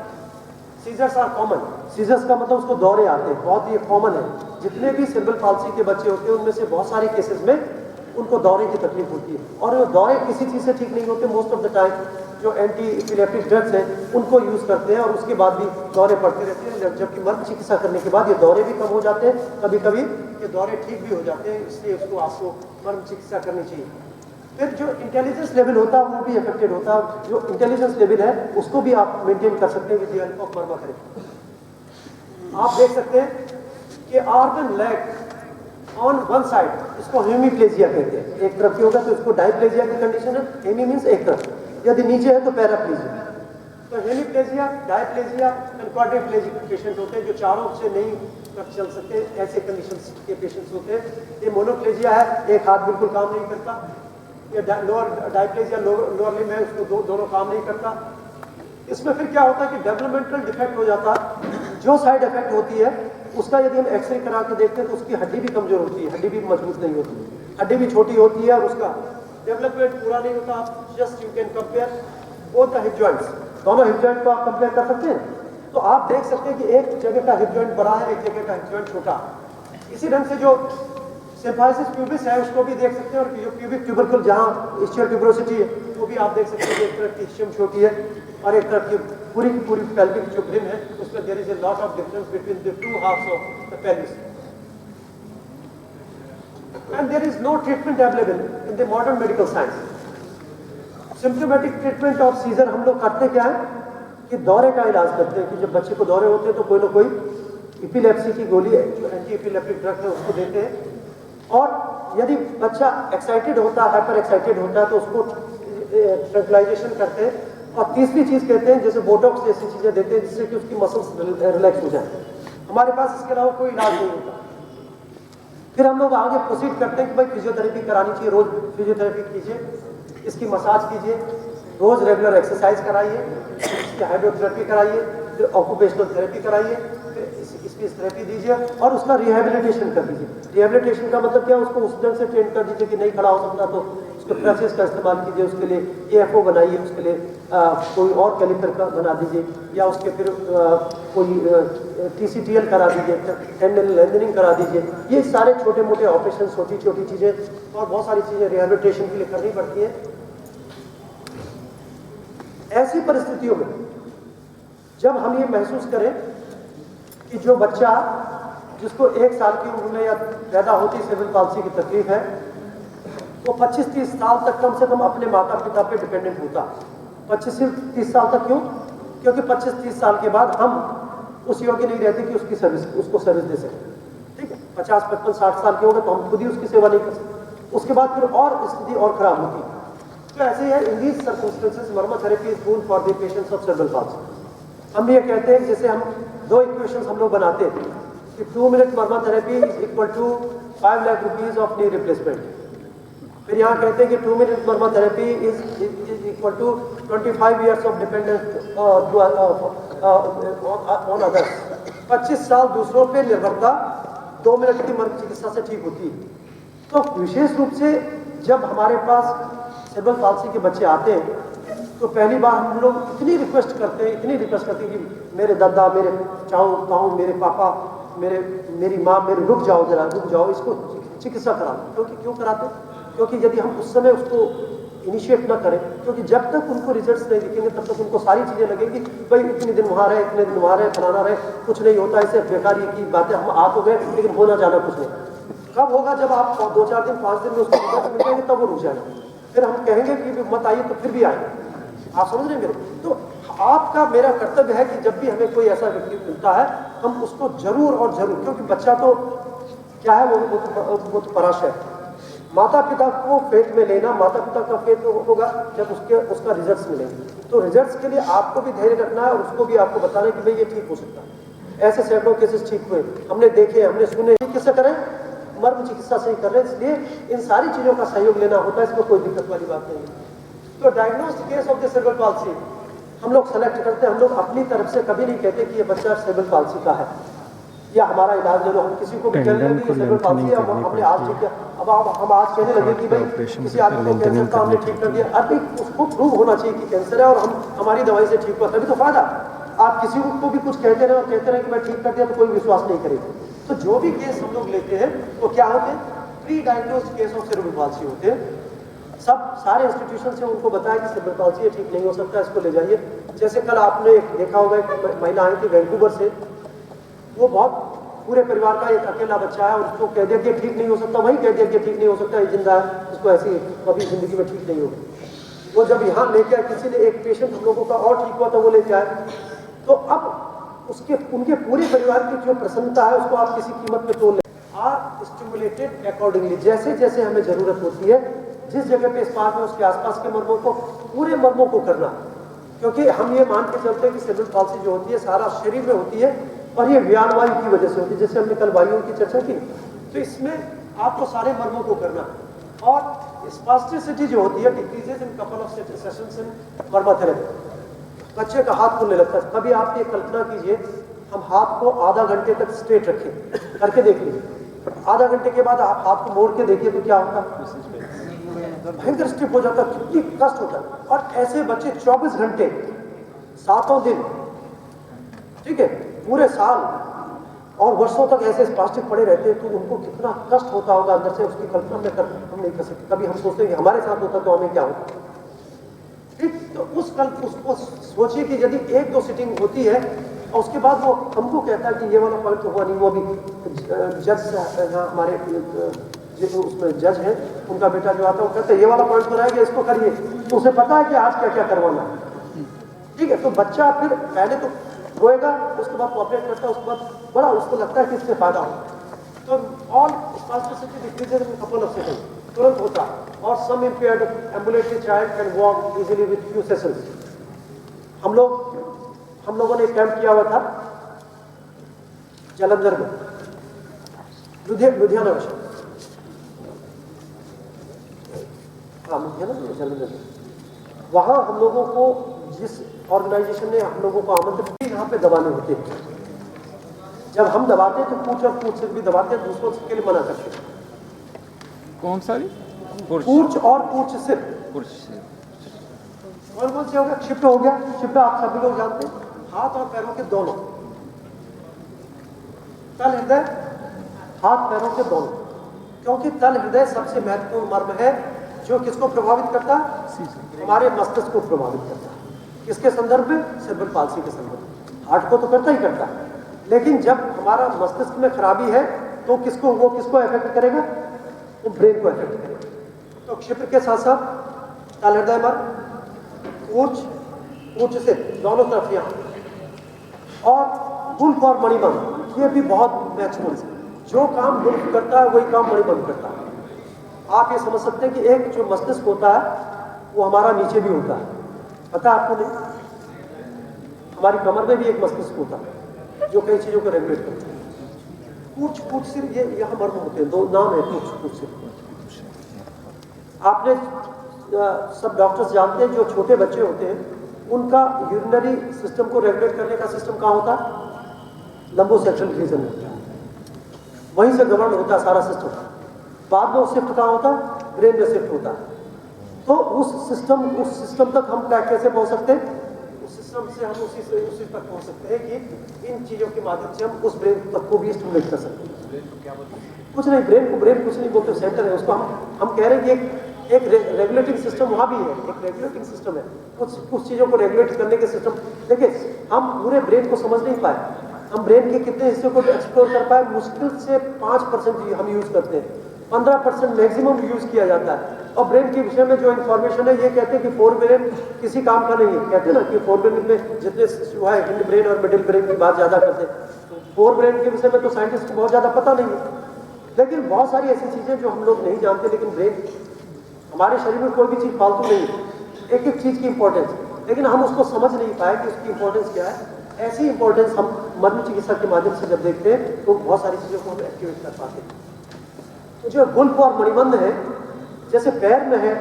Speaker 1: सीजर्स आर कॉमन, सीजर्स का मतलब उसको दौरे आते हैं, बहुत ही कॉमन है। जितने भी सेरेब्रल पॉल्सी के बच्चे होते हैं उनमें से बहुत सारे केसेस में उनको दौरे की तकलीफ होती है, और वो दौरे किसी चीज़ से ठीक नहीं होते। मोस्ट ऑफ द टाइम जो एंटी इपिलेप्टिक ड्रग्स हैं उनको यूज़ करते हैं और उसके बाद भी दौरे पड़ते रहते हैं, जबकि मर्म चिकित्सा करने के बाद ये दौरे भी कम हो जाते हैं, कभी कभी ये दौरे ठीक भी हो जाते हैं, इसलिए उसको आपको मर्म चिकित्सा करनी चाहिए। फिर जो इंटेलिजेंस लेवल होता है वो भी अफेक्टेड होता है, जो इंटेलिजेंस लेवल है उसको भी आप मेंटेन कर सकते हैं with the help of Marma therapy. आप देख सकते हैं कि organ lag on one side, इसको हेमीप्लेजिया कहते हैं, एक तरफ की होगा तो इसको डायप्लेजिया की कंडीशन है, हेमी मींस एक तरफ, यदि नीचे है तो पैराप्लेजिया। तो हेमीप्लेजिया, डायप्लेजिया एंड क्वाड्रिप्लेजिक पेशेंट होते हैं जो चारों से नहीं चल सकते, ऐसे कंडीशंस के पेशेंट्स होते हैं। ये मोनोप्लेजिया है, एक हाथ बिल्कुल काम नहीं करता। ये लोअर डायप्लेजिया, लोअर लिम्ब है, उसको दोनों काम नहीं करता। इसमें फिर क्या होता है कि डेवलपमेंटल डिफेक्ट हो जाता है। जो साइड इफेक्ट होती है उसका यदि हम एक्सरे करा के देखते हैं तो उसकी हड्डी भी कमजोर होती है, हड्डी भी मजबूत नहीं होती, हड्डी भी छोटी होती है और उसका डेवलपमेंट पूरा नहीं होता। Just you can compare both the hip joints, दोनों हिप जॉइंट को आप कंपेयर कर सकते हैं, तो आप देख सकते हैं कि एक जगह का हिप जॉइंट बड़ा है, एक जगह का हिप जॉइंट छोटा। इसी ढंग से जो सिम्फाइसिस प्यूबिस है उसको भी देख सकते हैं, और जो प्यूबिक ट्यूबरकुल जहाँ इस्चियल ट्यूबरोसिटी है वो भी आप देख सकते हैं कि एक तरफ की इस्चियम छोटी है और एक तरफ की पूरी पेल्विक जो ब्रिम है उसमें there is a lot of difference between the two halves of the pelvis. and there is no treatment available in the modern medical science. Symptomatic treatment of seizure हम लोग करते क्या है कि दौरे का इलाज करते हैं कि जब बच्चे को दौरे होते हैं तो कोई ना कोई इपिलेप्सी की गोली है जो एंटी इपिलेप्टिक ड्रग है उसको देते हैं। और यदि बच्चा एक्साइटेड होता है, हाइपर एक्साइटेड होता है तो उसको ट्रैंक्विलाइजेशन करते हैं। और तीसरी चीज़ कहते हैं जैसे बोटॉक्स जैसी चीज़ें देते हैं जिससे कि उसकी मसल्स रिलैक्स हो जाए। हमारे पास इसके अलावा कोई इलाज नहीं होता। फिर हम लोग आगे प्रोसीड करते हैं कि भाई फिजियोथेरेपी करानी चाहिए, रोज फिजियोथेरेपी कीजिए, इसकी मसाज कीजिए, रोज रेगुलर एक्सरसाइज कराइए, इसकी हाइड्रोथेरेपी कराइए, फिर ऑक्यूपेशनल थेरेपी कराइए, फिर स्पीच थेरेपी दीजिए और उसका रिहेबिलिटेशन कर दीजिए। रिहेबिलिटेशन का मतलब क्या है, उसको उस ढंग से ट्रेन कर दीजिए कि नहीं खड़ा हो सकता तो उसके क्रचेस का इस्तेमाल कीजिए, उसके लिए AFO बनाइए, उसके लिए कोई और कैलिपर का बना दीजिए या उसके फिर कोई TCTL करा दीजिए, टेंडन लेंथनिंग करा दीजिए। ये सारे छोटे मोटे ऑपरेशन, छोटी छोटी चीज़ें और बहुत सारी चीज़ें रिहेबिलिटेशन के लिए करनी पड़ती हैं। ऐसी परिस्थितियों में जब हम ये महसूस करें कि जो बच्चा जिसको 1 साल की उम्र में या पैदा होती सेरेब्रल पाल्सी की तकलीफ है वो 25-30 साल तक कम से कम अपने माता पिता पे डिपेंडेंट होता। 25-30 साल तक क्यों? क्योंकि 25-30 साल के बाद हम उस योग्य नहीं रहते कि उसको सर्विस दे सकें। ठीक है, 50-55-60 साल के होंगे तो हम खुद ही उसकी सेवा नहीं कर सकते। उसके बाद फिर और स्थिति और खराब होती है। तो ऐसे ही है, in these circumstances Marma therapy is good for the patients of cerebral palsy. हम ये कहते हैं जैसे हम 2 इक्वेशंस हम लोग बनाते हैं कि 2 minute marma therapy is equal to 5 lakh rupees of knee replacement. फिर यहाँ कहते हैं कि 2 minute marma therapy is equal to 25 years of dependence on others. 25 साल दूसरों पे निर्भरता 2 मिनट की मर्म चिकित्सा से ठीक होती है। तो विशेष रूप से जब हमारे पास सेरेब्रल पाल्सी के बच्चे आते हैं तो पहली बार हम लोग इतनी रिक्वेस्ट करते हैं कि मेरे दादा, मेरे ताऊ, मेरे पापा, मेरी माँ, मेरे रुक जाओ, इसको चिकित्सा करा दो। क्योंकि क्यों कराते? क्योंकि यदि हम उस समय उसको इनिशिएट ना करें, क्योंकि जब तक उनको रिजल्ट्स नहीं दिखेंगे तब तक उनको सारी चीज़ें लगेंगी भाई इतने दिन वहाँ रहे, इतने दिन वहाँ रहे, फलाना रहे, कुछ नहीं होता। इससे बेकार की बातें, हम आ तो गए लेकिन होना जाना कुछ नहीं। कब होगा? जब आप 2-4 दिन 5 दिन में उसको रिजल्ट मिल जाएंगे तब वो रुक जाएगा। फिर हम कहेंगे कि मत आइए तो फिर भी आएंगे। आप समझ रहे हैं मेरे? तो आपका मेरा कर्तव्य है कि जब भी हमें कोई ऐसा व्यक्ति मिलता है हम उसको जरूर और जरूर, क्योंकि बच्चा तो क्या है वो तो पराश है। माता पिता को फेथ में लेना, माता पिता का फेथ होगा जब उसका रिजल्ट्स मिलेंगे। तो रिजल्ट्स के लिए आपको भी धैर्य रखना है और उसको भी आपको बताना है कि भाई ये ठीक हो सकता है। ऐसे सैकड़ों केसेस ठीक हुए, हमने देखे, हमने सुने। किससे करें? मर्म चिकित्सा से ही कर रहे हैं। इसलिए इन सारी चीज़ों का सहयोग लेना होता है, इसमें कोई दिक्कत वाली बात नहीं है। तो diagnosed case of the cerebral palsy हम लोग सेलेक्ट करते हैं। हम लोग अपनी तरफ से कभी नहीं कहते कि ये बच्चा सेरेब्रल पाल्सी का है या हमारा इलाज ले लो। हम किसी को भी कह रहे हैं कि सेरेब्रल पाल्सी है, हमने आज ठीक किया, अब हम आज कहने लगे कि भाई किसी आदमी को कैंसर था हमने ठीक कर दिया। अभी उसको प्रूव होना चाहिए कि कैंसर है और हमारी दवाई से ठीक हुआ, तभी तो फायदा। आप किसी को भी कुछ कहते रहे और कहते रहे कि मैं ठीक कर दिया तो कोई विश्वास नहीं करेगा। तो जो भी केस हम लोग लेते हैं वो क्या होते हैं? Pre diagnosed case of cerebral palsy होते हैं। सारे इंस्टीट्यूशन से उनको बताया कि सेरेब्रल पाल्सी है, ठीक नहीं हो सकता, इसको ले जाइए। जैसे कल आपने देखा होगा एक महिला आई थी वैंकूवर से, वो बहुत पूरे परिवार का एक अकेला बच्चा है और उसको कह दिया कि ठीक नहीं हो सकता, वही कह दिया कि ठीक नहीं हो सकता, ये जिंदा है, इसको ऐसी कभी जिंदगी में ठीक नहीं होगा। वो जब यहाँ लेके आए, किसी ने एक पेशेंट हम लोगों का और ठीक हुआ था वो लेके आए, तो अब उनके पूरे परिवार की जो प्रसन्नता है उसको आप किसी कीमत पे तोड़ लें। आर स्टिमुलेटेड अकॉर्डिंगली, जैसे जैसे हमें जरूरत होती है, जिस जगह पे स्पार्क है उसके आसपास के मर्मों को, पूरे मर्मों को करना। क्योंकि हम ये मान के चलते हैं कि सेरेब्रल पाल्सी जो होती है सारा शरीर में होती है और ये व्यान वायु की वजह से होती है, जैसे हमने कल वायुओं की चर्चा की। तो इसमें आपको सारे मर्मों को करना। और स्पास्टिसिटी जो होती है decreases in couple of sessions in Marma therapy. बच्चे का हाथ खुलने लगता है। कभी आप ये कल्पना कीजिए, हम हाथ को आधा घंटे तक स्ट्रेट रखें, करके देख लीजिए। आधा घंटे के बाद आप हाथ को मोड़ के देखिए तो क्या होता है? भयंकर स्टिफ हो जाता है, कितनी कष्ट होता है। और ऐसे बच्चे 24 घंटे 7 दिन, ठीक है, पूरे साल और वर्षों तक ऐसे स्पास्टिक पड़े रहते हैं, तो उनको कितना कष्ट होता होगा अंदर से, उसकी कल्पना हम नहीं कर सकते। कभी हम सोचते हैं कि हमारे साथ होता तो हमें क्या होता। ठीक, तो उसको सोचिए कि यदि 1-2 सिटिंग होती है और उसके बाद वो हमको कहता है कि ये वाला पॉइंट तो हुआ नहीं, वो भी जज हमारे उसमें जज है, उनका बेटा जो आता है वो कहता है ये वाला पॉइंट तो रहेगा, इसको करिए, तो उसे पता है कि आज क्या क्या करवाना है। ठीक है, तो बच्चा फिर पहले तो रोएगा, उसके बाद कोऑपरेट करता है, उसके बाद बड़ा उसको लगता है कि इससे फायदा हो। तो all spasticity decreases in couple of second, तुरंत होता है। और some impaired ambulatory child can walk easily with few sessions. हम लोगों ने एक कैंप किया हुआ था जालंधर में, लुधियाना में, हाँ लुधियाना में, जालंधर में। वहाँ हम लोगों को जिस ऑर्गेनाइजेशन ने हम लोगों को आमंत्रित किया, यहाँ पे दबाने होते हैं। जब हम दबाते हैं तो पूछ और पूछ से भी दबाते हैं, दूसरों के लिए मना करते हैं।
Speaker 2: कौन सा?
Speaker 1: पूछ और पूछ सिर्फ कौन से हो गया, क्षिप्र हो गया। क्षिप्र आप सभी लोग जानते हैं, हाथ और पैरों के दोनों, तल हृदय, हाथ पैरों के दोनों, क्योंकि तल हृदय सबसे महत्वपूर्ण मर्म है जो किसको प्रभावित करता है, हमारे मस्तिष्क को प्रभावित करता है। किसके संदर्भ में? सेरेब्रल पाल्सी के संदर्भ में। हार्ट को तो करता ही करता है, लेकिन जब हमारा मस्तिष्क में खराबी है तो वो किसको इफेक्ट करेगा? वो ब्रेन को इफेक्ट करेगा। तो क्षिप्र के साथ साथ तल हृदय मर्म, ऊर्ज से दोनों तरफ यहाँ, और गुल्फ और मणिबंध, ये भी बहुत महत्वपूर्ण है। जो काम गुल्फ करता है वही काम मणिबंध करता है। आप ये समझ सकते हैं कि एक जो मस्तिष्क होता है वो हमारा नीचे भी होता है, पता है आपको? नहीं, हमारी कमर में भी एक मस्तिष्क होता है जो कई चीजों को रेगुलेट करता है। पूछ सिर, ये यहाँ मर्म होते हैं, दो नाम है पूछ सिर। आपने सब डॉक्टर्स जानते हैं जो छोटे बच्चे होते हैं उनका यूरिनरी सिस्टम को रेगुलेट करने का सिस्टम कहाँ होता है? लंबोसेक्शन रीजन में, वहीं से गवर्न होता है सारा सिस्टम। बाद में शिफ्ट कहाँ होता है? ब्रेन में शिफ्ट होता है। तो उस सिस्टम तक हम कैसे पहुंच सकते हैं? उस सिस्टम से हम उसी तक पहुंच सकते हैं कि इन चीजों के माध्यम से हम उस ब्रेन तक को भी स्टिमुलेट कर सकते हैं। कुछ नहीं, ब्रेन कुछ नहीं बोलते, सेंटर है उसको। हम कह रहे हैं कि एक रेगुलेटिंग सिस्टम वहाँ भी है, एक रेगुलेटिंग सिस्टम है, कुछ चीज़ों को रेगुलेट करने के सिस्टम। देखिए, हम पूरे ब्रेन को समझ नहीं पाए, हम ब्रेन के कितने हिस्से को एक्सप्लोर कर पाए? मुश्किल से 5% हम यूज़ करते हैं, 15% मैक्सिमम यूज़ किया जाता है। और ब्रेन के विषय में जो इन्फॉर्मेशन है, ये कहते हैं कि फोर ब्रेन किसी काम का नहीं है। कहते हैं ना कि फोर ब्रेन में जितने हुआ है, हिंड ब्रेन और मिडिल ब्रेन की बात ज़्यादा करते हैं। फोर ब्रेन के विषय में तो साइंटिस्ट को बहुत ज़्यादा पता नहीं है, लेकिन बहुत सारी ऐसी चीज़ें जो हम लोग नहीं जानते। लेकिन ब्रेन, हमारे शरीर में कोई भी चीज़ फालतू नहीं है, एक एक चीज़ की इंपॉर्टेंस, लेकिन हम उसको समझ नहीं पाए कि उसकी इंपॉर्टेंस क्या है। ऐसी इंपॉर्टेंस हम मर्म चिकित्सा के माध्यम से जब देखते हैं तो बहुत सारी चीज़ों को हम एक्टिवेट कर पाते हैं। तो जो गुल्फ और मणिबंध है, जैसे पैर में है,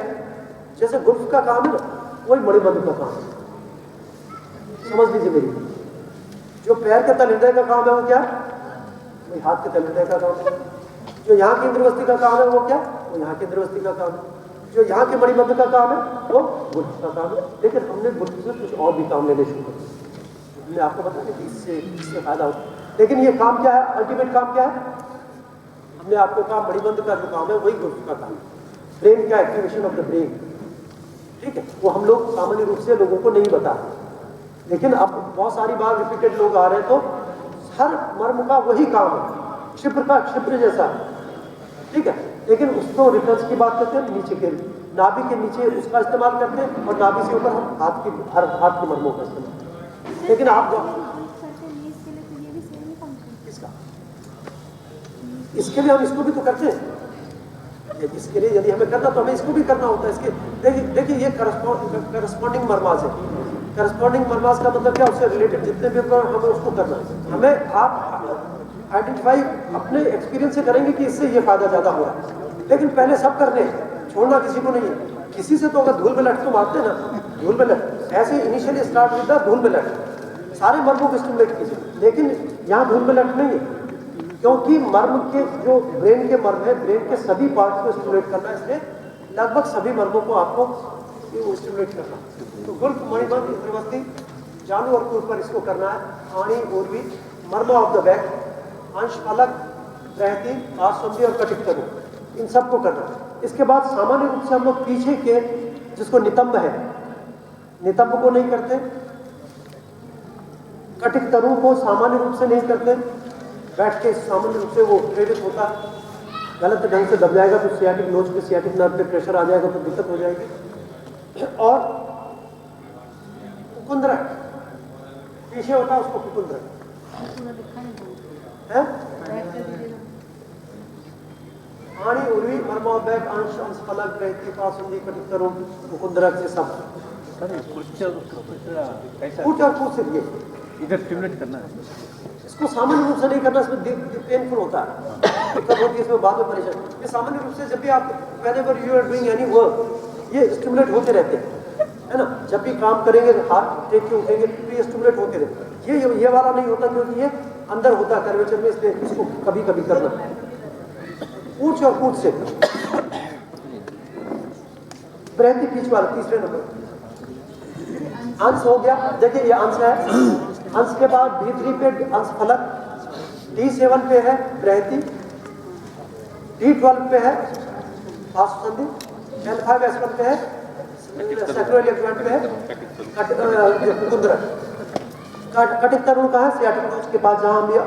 Speaker 1: जैसे गुल्फ का काम है ना, वही मणिबंध का काम है। समझ लीजिए मेरी, जो पैर के तल हृदय का काम है वो क्या? वही हाथ के तल हृदय का काम है। जो यहाँ की इंद्रवस्ती का काम है वो क्या? वो यहाँ की इंद्रवस्ती का काम है। जो यहाँ के मणिबंध का काम है वो गुल्फ का काम है। लेकिन हमने गुल्फ से कुछ और भी काम लेने शुरू कर दिए। हमने आपको बताया कि इससे फायदा होता है, लेकिन ये काम क्या है? अल्टीमेट काम क्या है? हमने आपको कहा मणिबंध का जो काम है वही गुल्फ का काम है। ब्रेन का एक्टिवेशन ऑफ द ब्रेन, ठीक है, वो हम लोग सामान्य रूप से लोगों को नहीं बता, लेकिन अब बहुत सारी बार रिपीटेड लोग आ रहे हैं, तो हर मर्म का वही काम है, क्षिप्र का क्षिप्र जैसा, ठीक है। लेकिन उसको रिफरेंस की बात करते हैं, नीचे के नाभि के नीचे उसका इस्तेमाल करते हैं, और नाभि से ऊपर हम हाथ के मर्मों का इस्तेमाल। लेकिन आप किसका, इसके लिए हम इसको भी तो करते हैं। इसके लिए यदि हमें करना तो हमें इसको भी करना होता है। इसके देखिए ये करस्पॉन्डिंग मर्मास है। करस्पॉन्डिंग मर्मास का मतलब क्या? उससे रिलेटेड जितने भी हमें उसको करना है। हमें आप आइडेंटिफाई अपने एक्सपीरियंस से करेंगे कि इससे ये फायदा ज्यादा हो रहा है, लेकिन पहले सब करने हैं, छोड़ना किसी को नहीं है। किसी से तो अगर धूल में लट तो मारते ना, धूल में लट ऐसे इनिशियली स्टार्ट होता है, धूल में लट सारे मर्मों को स्टिमुलेट कीजिए, लेकिन यहाँ धूल में लट नहीं है, क्योंकि मर्म के जो ब्रेन के मर्म है, ब्रेन के सभी पार्ट को स्टिमुलेट करना है, इसलिए लगभग सभी मर्मों को आपको स्टिमुलेट करना। तो गुल्फ, मणिबंध, इंद्रवस्ती, जानु और कुल पर इसको करना है। आणी, ऊर्वी, मर्म ऑफ द बैक, अंश फलक, रहती, आसंधी और कटिक तरु, इन सबको करना है। इसके बाद सामान्य रूप से हम लोग पीछे के जिसको नितंब है, नितंब को नहीं करते, कटिक तरु को सामान्य रूप से नहीं करते, बैठ के सामान्य रूप से वो प्रेरित होता है। गलत ढंग से दब जाएगा तो सियाटिक नोच पे सियाटिक नर्व पे प्रेशर आ जाएगा तो दिक्कत हो जाएगी। और कुकुंद्रक पीछे होता है उसको कुकुंद्रक है। आणी उर्वी मर्मा बैक अंश अंश फलक रहती पासुंदी कटितरुण मुकुंदरक से सब कूट और कूट से दिए
Speaker 2: इधर स्टिमुलेट करना है।
Speaker 1: इसको सामान्य रूप से नहीं करना, इसमें पेनफुल होता है, दिक्कत होती है इसमें बाद में परेशान। ये सामान्य रूप से जब भी आप whenever you are doing any work ये स्टिमुलेट होते रहते हैं, है ना। जब भी काम करेंगे हाथ टेक के उठेंगे तो ये स्टिमुलेट होते रहते हैं। ये वाला नहीं होता क्योंकि ये अंदर होता है कर्वेचर में, इसलिए इसको कभी कभी करना। पूछ और पूछ से प्रहती पीछ वाला तीसरे नंबर अंश हो गया। देखिए ये अंश है, अंश के बाद D3 पे अंश फलक, D7 पे है प्रहती, D12 पे है पार्श्वसंधि, L5S1 पे है सैक्रोइलियक जॉइंट पे है कुकुंद्रक। कटिक तरुण का है सियाटिक नोच के पास जहां हम ये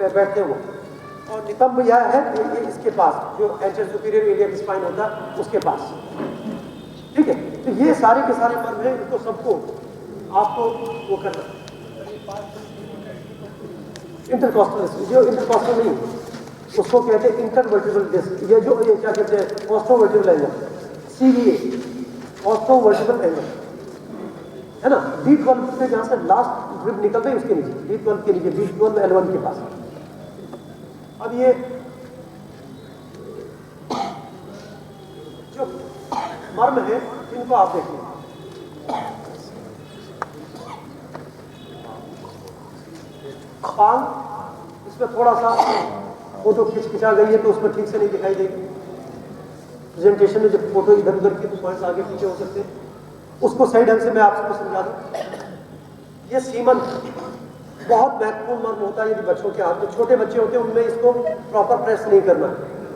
Speaker 1: बैठते हैं वो, और नितंब यह है ये इसके पास जो एंटीरियर सुपीरियर इलियक स्पाइन होता है उसके पास। ठीक है, तो ये सारे के सारे मर्म हैं, इनको सबको आपको वो करना। इंटरकॉस्टल जो इंटरकॉस्टल नहीं उसको कहते हैं इंटरवर्टिब्रल डिस्क, ये क्या कहते हैं ऑस्टोवर्टिब्रल एंगल, CVA ऑस्टोवर्टिब्रल एंगल, है ना। D12 पे जहां से लास्ट ग्रिप निकलते हैं उसके नीचे, D12 के नीचे, D12 L1 के पास। अब ये जो मर्म है इनको आप देखिए, पांग इसमें थोड़ा सा फोटो खिंचा गई है तो उसमें ठीक से नहीं दिखाई देगी। प्रेजेंटेशन में जब फोटो इधर उधर की तो पॉइंट्स आगे पीछे हो सकते हैं, उसको सही ढंग से मैं आपको समझा दूं। ये सीमन बहुत महत्वपूर्ण मर्म होता है। यदि बच्चों के हाथ में छोटे बच्चे होते हैं उनमें इसको प्रॉपर प्रेस नहीं करना।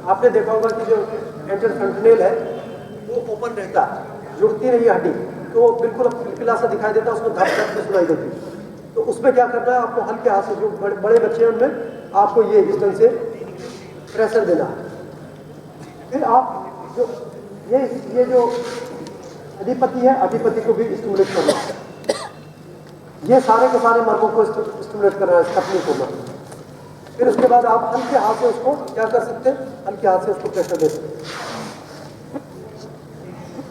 Speaker 1: आपने देखा होगा कि जो एंटरफ्रंटनेल है वो ओपन रहता है, जुड़ती नहीं हड्डी, तो बिल्कुल खिलखिला सा दिखाई देता है, उसमें धप धप से सुनाई देती है। तो उसमें क्या करना है आपको, हल्के हाथ से, जो बड़े बच्चे हैं उनमें आपको ये इस ढंग से प्रेशर देना है। फिर आप जो ये जो अधिपति है, अधिपति को भी स्टिमुलेट करना है। ये सारे के सारे मर्मों को स्टिमुलेट करना है, तकनीक होगा। फिर उसके बाद आप हल्के हाथ से उसको क्या कर सकते हैं, हल्के हाथ से उसको प्रेशर दे सकते हैं,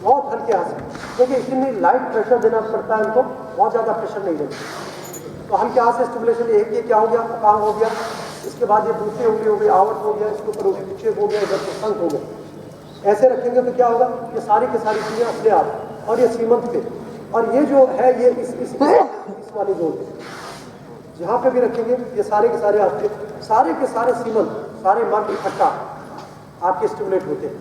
Speaker 1: बहुत हल्के हाथ से। देखिए इतनी लाइट प्रेशर देना पड़ता है उनको, बहुत ज़्यादा प्रेशर नहीं देना। तो हल्के हाथ से स्टिमुलेशन, एक ये क्या हो गया, अपांग हो गया, इसके बाद ये दूसरी उंगली हो गई, आवट हो गया, इसके ऊपर विक्षेप हो गया, इधर से शंख हो गया। ऐसे रखेंगे तो क्या होगा, ये सारी की सारी चीज़ें अपने आप, और ये सीमंत पे, और ये जो है ये इस वाली जोड़ पे जहाँ पे भी रखेंगे ये सारे के सारे आपके सीमंत, सारे मर्म इकट्ठा आपके स्टिमुलेट होते हैं।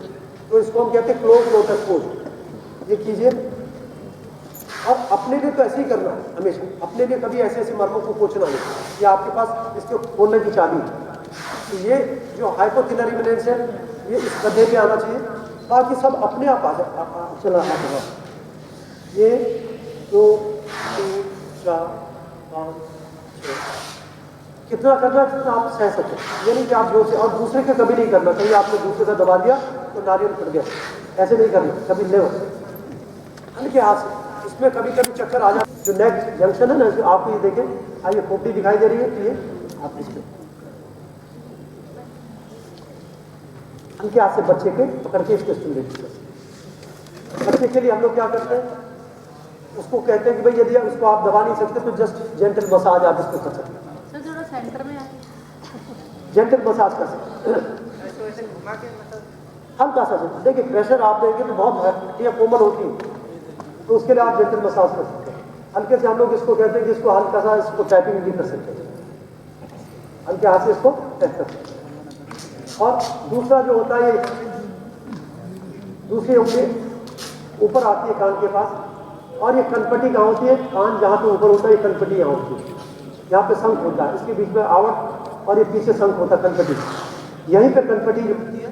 Speaker 1: तो इसको हम कहते हैं क्लोज लोटस पोज। ये कीजिए, और अपने लिए तो ऐसे ही करना है हमेशा, अपने लिए कभी ऐसे ऐसे मर्मों को कोचना नहीं। ये आपके पास इसके खोलने की चाबी है। तो ये जो हाइपोथिलरी इमिनेंस है ये इस गड्ढे पे आना चाहिए, बाकी सब अपने आप आ जाए। चला आता, ये 2 3 4 5 6, कितना करना है जितना आप सह सकें, ये नहीं कि आप जोर से, और दूसरे का कभी नहीं करना। कहीं आपने दूसरे का दबा दिया तो नारियल फट गया, ऐसे नहीं करना कभी, ले हल्के हाथ से। इसमें कभी कभी चक्कर आ जाए। जो नेक जंक्शन है ना, आप ये देखें, आइए खोपड़ी दिखाई दे रही है, ये आप इसमें हल्के हाथ से बच्चे के पकड़ के इसको स्टिमुलेट करते हैं। बच्चे के लिए हम लोग क्या करते हैं, उसको कहते हैं कि भाई यदि उसको आप दबा नहीं सकते तो जस्ट जेंटल मसाज आप इसको कर सकते हैं।
Speaker 3: थोड़ा सेंटर में
Speaker 1: जेंटल मसाज कर सकते हैं, हल्का सा। देखिए प्रेशर आप देंगे तो बहुत हड्डियाँ कोमल होती हैं, तो उसके लिए आप जेंटल मसाज कर सकते हैं। हल्के से हम लोग इसको कहते हैं कि इसको हल्का सा इसको टैपिंग भी कर सकते हैं, हल्के हाथ से इसको टैप कर सकते हैं। और दूसरा जो होता है, ये दूसरी उंगली ऊपर आती है कान के पास, और ये कनपट्टी कहाँ होती है, कान जहाँ पे ऊपर होता है, ये कनपट्टी यहाँ होती है, यहाँ पे शंख होता है, इसके बीच में आवट और ये पीछे शंख होता है, कनपट्टी। यहीं पे कनपट्टी जो होती है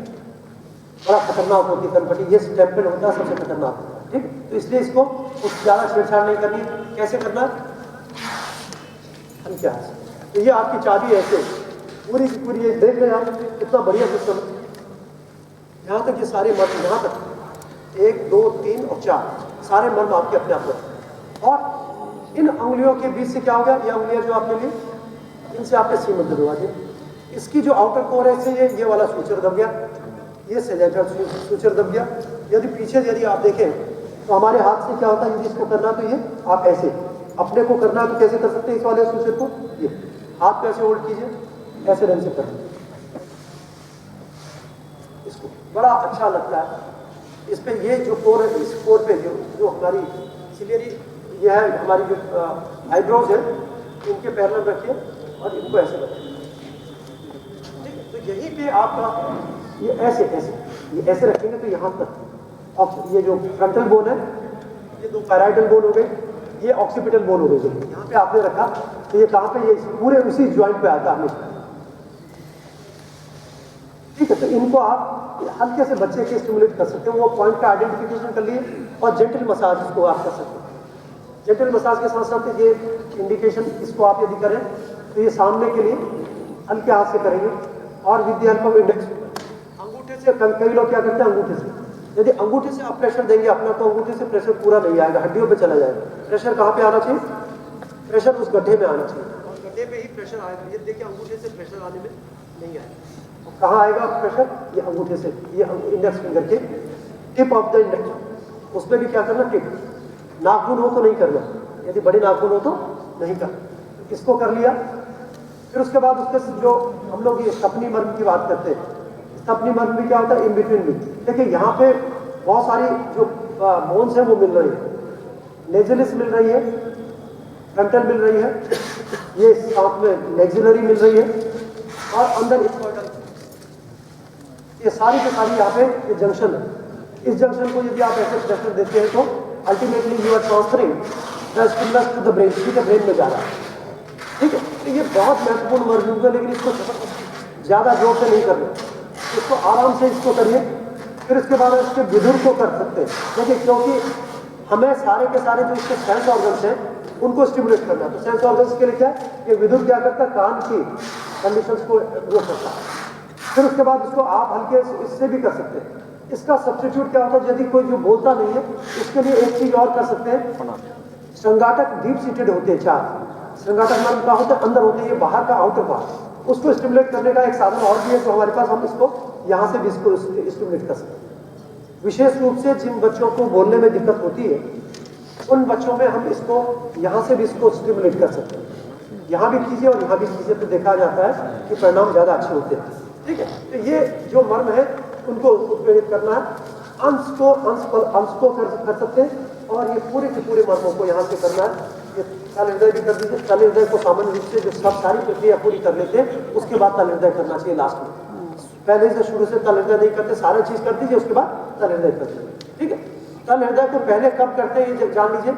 Speaker 1: बड़ा खतरनाक होती है कनपट्टी, ये टेम्पल होता है सबसे खतरनाक, ठीक। तो इसलिए इसको कुछ ज़्यादा छेड़छाड़ नहीं करनी। कैसे करना, हल्के हाथ से। तो ये आपकी चाबी ऐसे पूरी की पूरी, ये देख रहे हैं आप कितना बढ़िया सिस्टम है। यहाँ तक ये सारे मर्म, यहाँ तक 1 2 3 और 4 सारे मर्म आपके अपने आप होते। और इन अंगुलियों के बीच से क्या हो गया, ये अंगुलियाँ जो आपके लिए, इनसे आपने सीमंत दबवा दिया। इसकी जो आउटर कोर है इससे ये वाला सूचर दब गया, ये सेलेंडर सूचर दब गया। यदि पीछे यदि आप देखें तो हमारे हाथ से क्या होता है, यदि इसको करना तो ये आप ऐसे, अपने को करना तो कैसे कर सकते हैं इस वाले सूचर को, ये हाथ पे ऐसे होल्ड कीजिए, ऐसे ढंग से करें इसको, बड़ा अच्छा लगता है। इस पे ये जो कोर है, इस कोर पे जो हमारी सिलियरी ये है, हमारी जो आईब्रोज है, इनके पैरेलल रखिए और इनको ऐसे रखिए। ठीक है, तो यहीं पे आपका ये ऐसे रखेंगे तो यहाँ तक, और ये जो फ्रंटल बोन है, ये 2 पैराइटल बोन हो गए, ये ऑक्सीपिटल बोन हो गई। यहाँ पे आपने रखा तो ये कहाँ पे, ये पूरे उसी ज्वाइंट पे आता है हमेशा। ठीक है, तो इनको आप हल्के से बच्चे के स्टिमुलेट कर सकते हैं, वो पॉइंट का आइडेंटिफिकेशन कर लिए और जेंटल मसाज इसको आप कर सकते हैं। जेंटल मसाज के साथ साथ ये इंडिकेशन इसको आप यदि करें तो ये सामने के लिए हल्के हाथ से करेंगे और with the help of index, अंगूठे से, कई लोग क्या करते हैं अंगूठे से, यदि अंगूठे से आप प्रेशर देंगे अपना तो अंगूठे से प्रेशर पूरा नहीं आएगा, हड्डियों पे चला जाएगा। प्रेशर कहाँ पे आना चाहिए, प्रेशर उस गड्ढे में आना चाहिए, और गड्ढे पे ही प्रेशर आएगा। ये देखिए अंगूठे से प्रेशर आने में नहीं आएगा। और कहाँ आएगा प्रेशर, ये अंगूठे से, ये इंडेक्स फिंगर के टिप ऑफ द इंडेक्स, उसमें भी क्या करना, टिप। नाखून हो तो नहीं करना, यदि बड़े नाखून हो तो नहीं करना। इसको कर लिया, फिर उसके बाद उसके जो हम लोग ये स्टपनी मर्म की बात करते हैं, स्टपनी मर्म भी क्या होता है, इन बिटवीन भी देखिए यहाँ पे बहुत सारी जो बोन्स है वो मिल रही है, नेजलिस मिल रही है, फ्रंटल मिल रही है, ये साथ में मैक्सिलरी मिल रही है, और अंदर स्क्वाइटल, ये सारी के सारी यहाँ पे ये जंक्शन है। इस जंक्शन को यदि आप ऐसे प्रेशर देते हैं तो ultimately you are transferring the stimulus to the brain, सीधे ब्रेन में जा रहा है। ठीक है, तो ये बहुत महत्वपूर्ण मर्म है, लेकिन इसको ज़्यादा जोर से नहीं करना, इसको आराम से इसको करिए। फिर इसके बाद इसके विधुर को कर सकते हैं, देखिए क्योंकि हमें सारे के सारे जो इसके सेंस ऑर्गन्स हैं उनको स्टिमुलेट करना है। तो सेंस ऑर्गन्स के लिए क्या है, ये विधुर क्या करता है, कान की कंडीशंस को ग्रो करता है। फिर उसके बाद इसको आप हल्के इससे भी कर सकते हैं। इसका सब्स्टिट्यूट क्या होता है, यदि कोई जो बोलता नहीं है उसके लिए एक चीज और कर सकते हैं, संघाटक डीप सीटेड होते हैं 4 संघाटक मर्म का होता है, अंदर होते हैं, ये बाहर का आउटर पार्ट, उसको स्टिमुलेट करने का एक साधन और भी है जो हमारे पास, हम इसको यहाँ से भी इसको स्टिमुलेट कर सकते हैं। विशेष रूप से जिन बच्चों को बोलने में दिक्कत होती है उन बच्चों में हम इसको यहाँ से भी इसको स्टिमुलेट कर सकते हैं। यहाँ भी कीजिए और यहाँ भी कीजिए, तो देखा जाता है कि परिणाम ज़्यादा अच्छे होते हैं। ठीक है, तो ये जो मर्म है उनको उत्प्रेरित करना है, अंश को कर सकते हैं, और ये पूरे के पूरे मर्मों को यहाँ से करना है। ये तल हृदय भी कर दीजिए, तल हृदय को सामान्य रूप से जो सब सारी प्रक्रिया पूरी कर लेते हैं उसके बाद तल हृदय करना चाहिए लास्ट में, पहले से शुरू से तल हृदय नहीं करते, सारे चीज कर दीजिए उसके बाद तल हृदय कर दीजिए। ठीक है, तल हृदय को पहले कब करते हैं ये जान लीजिए,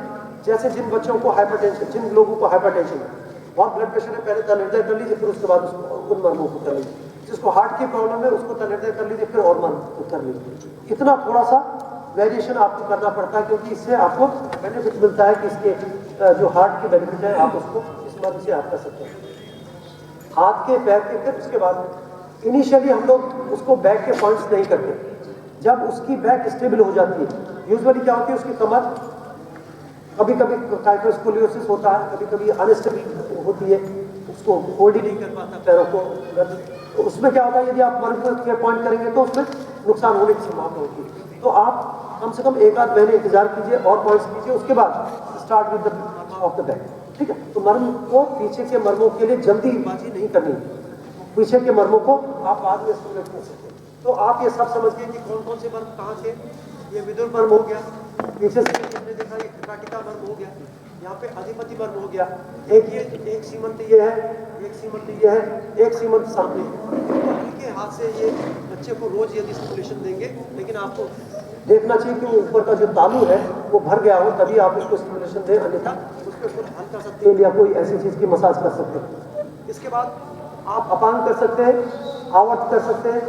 Speaker 1: जैसे जिन बच्चों को हाइपरटेंशन, जिन लोगों को हाइपरटेंशन है, बहुत ब्लड प्रेशर है, पहले तल हृदय कर लीजिए, फिर उसके बाद उन मर्मों को कर लीजिए। जिसको हार्ट की प्रॉब्लम है उसको तल हृदय कर लीजिए, फिर और मर्म को कर लीजिए। इतना थोड़ा सा वेरिएशन आपको करना पड़ता है, क्योंकि इससे आपको बेनिफिट मिलता है कि इसके जो हार्ट के बेनिफिट है आप उसको इस मर्म से आप कर सकते हैं। हाथ के पैर के, फिर उसके बाद इनिशियली हम लोग उसको बैक के पॉइंट्स नहीं करते, जब उसकी बैक स्टेबल हो जाती है, यूजुअली क्या होती है उसकी कमर, कभी कभी काइफोस्कोलियोसिस होता है, कभी कभी अनस्टेबल होती है, उसको होल्ड ही नहीं कर पाता पैरों को, तो उसमें क्या होता है यदि आप मर्म के पॉइंट करेंगे तो उसमें नुकसान होने की संभावना होती है। तो आप कम से कम 1-8 महीने इंतजार कीजिए और पॉइंट्स कीजिए, उसके बाद start with the of the back. ठीक है, तो मर्म को पीछे के मर्मों के लिए जल्दीबाजी नहीं करनी है, पीछे के मर्मों को आप बाद में स्टिमुलेट कर सकते हैं। तो आप ये सब समझ गए कि कौन कौन से मर्म कहाँ थे। ये विदुर मर्म हो गया, पीछे से हमने देखा ये क्राटिका मर्म हो गया, यहाँ पे अधिपति मर्म हो गया, एक सीमंत ये है, एक सीमंत ये है, एक सीमंत सामने। तो हल्के हाथ से ये बच्चे को रोज यदि स्टिमुलेशन देंगे, लेकिन आपको देखना चाहिए कि वो ऊपर का जो तालू है वो भर गया हो, तभी आप उसको स्टिमुलेशन दें, अन्यथा उस पर हल्का सा तेल या कोई ऐसी चीज़ की मसाज कर सकते हैं। इसके बाद आप अपांग कर सकते हैं, आवर्त कर सकते हैं,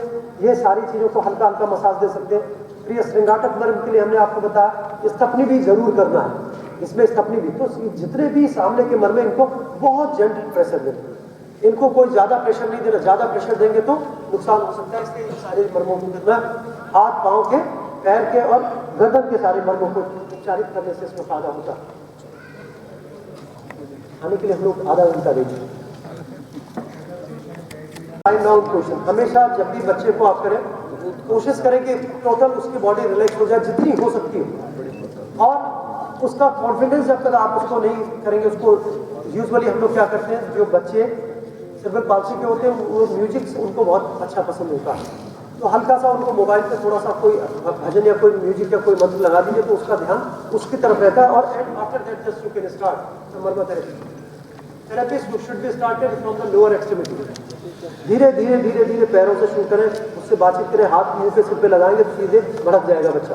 Speaker 1: ये सारी चीज़ों को हल्का हल्का मसाज दे सकते हैं। फिर ये श्रृंगाटक मर्म के लिए हमने आपको बताया स्तपनी भी जरूर करना है, इसमें स्तपनी भी। तो जितने भी सामने के मर्म इनको बहुत जेंटल प्रेशर दें, इनको कोई ज़्यादा प्रेशर नहीं देना, ज़्यादा प्रेशर देंगे तो नुकसान हो सकता है। इसलिए इन सारे मर्मों को करना, हाथ पाँव के, पैर के और गर्दन के सारे मर्मों को उपचारित करने से इसमें फायदा होता है। खाने के लिए हम लोग आधा घंटा देंगे। क्वेश्चन हमेशा जब भी बच्चे को आप करें, कोशिश करें कि टोटल उसकी बॉडी रिलैक्स हो जाए जितनी हो सकती हो, और उसका कॉन्फिडेंस जब तक आप उसको नहीं करेंगे, उसको यूजुअली हम लोग क्या करते हैं, जो बच्चे सेरेब्रल पाल्सी के होते हैं वो म्यूजिक उनको बहुत अच्छा पसंद होता है, तो हल्का सा उनको मोबाइल पे थोड़ा सा कोई भजन या कोई म्यूजिक या कोई मंत्र लगा दीजिए तो उसका ध्यान उसकी तरफ रहता है। और after that just you can start Marma therapy. Therapy should be started from the lower extremity. धीरे धीरे धीरे धीरे पैरों से शुरू करें, उससे बातचीत करें, हाथ मुंह पे सिर पे लगाएंगे तो सीधे भड़क जाएगा बच्चा।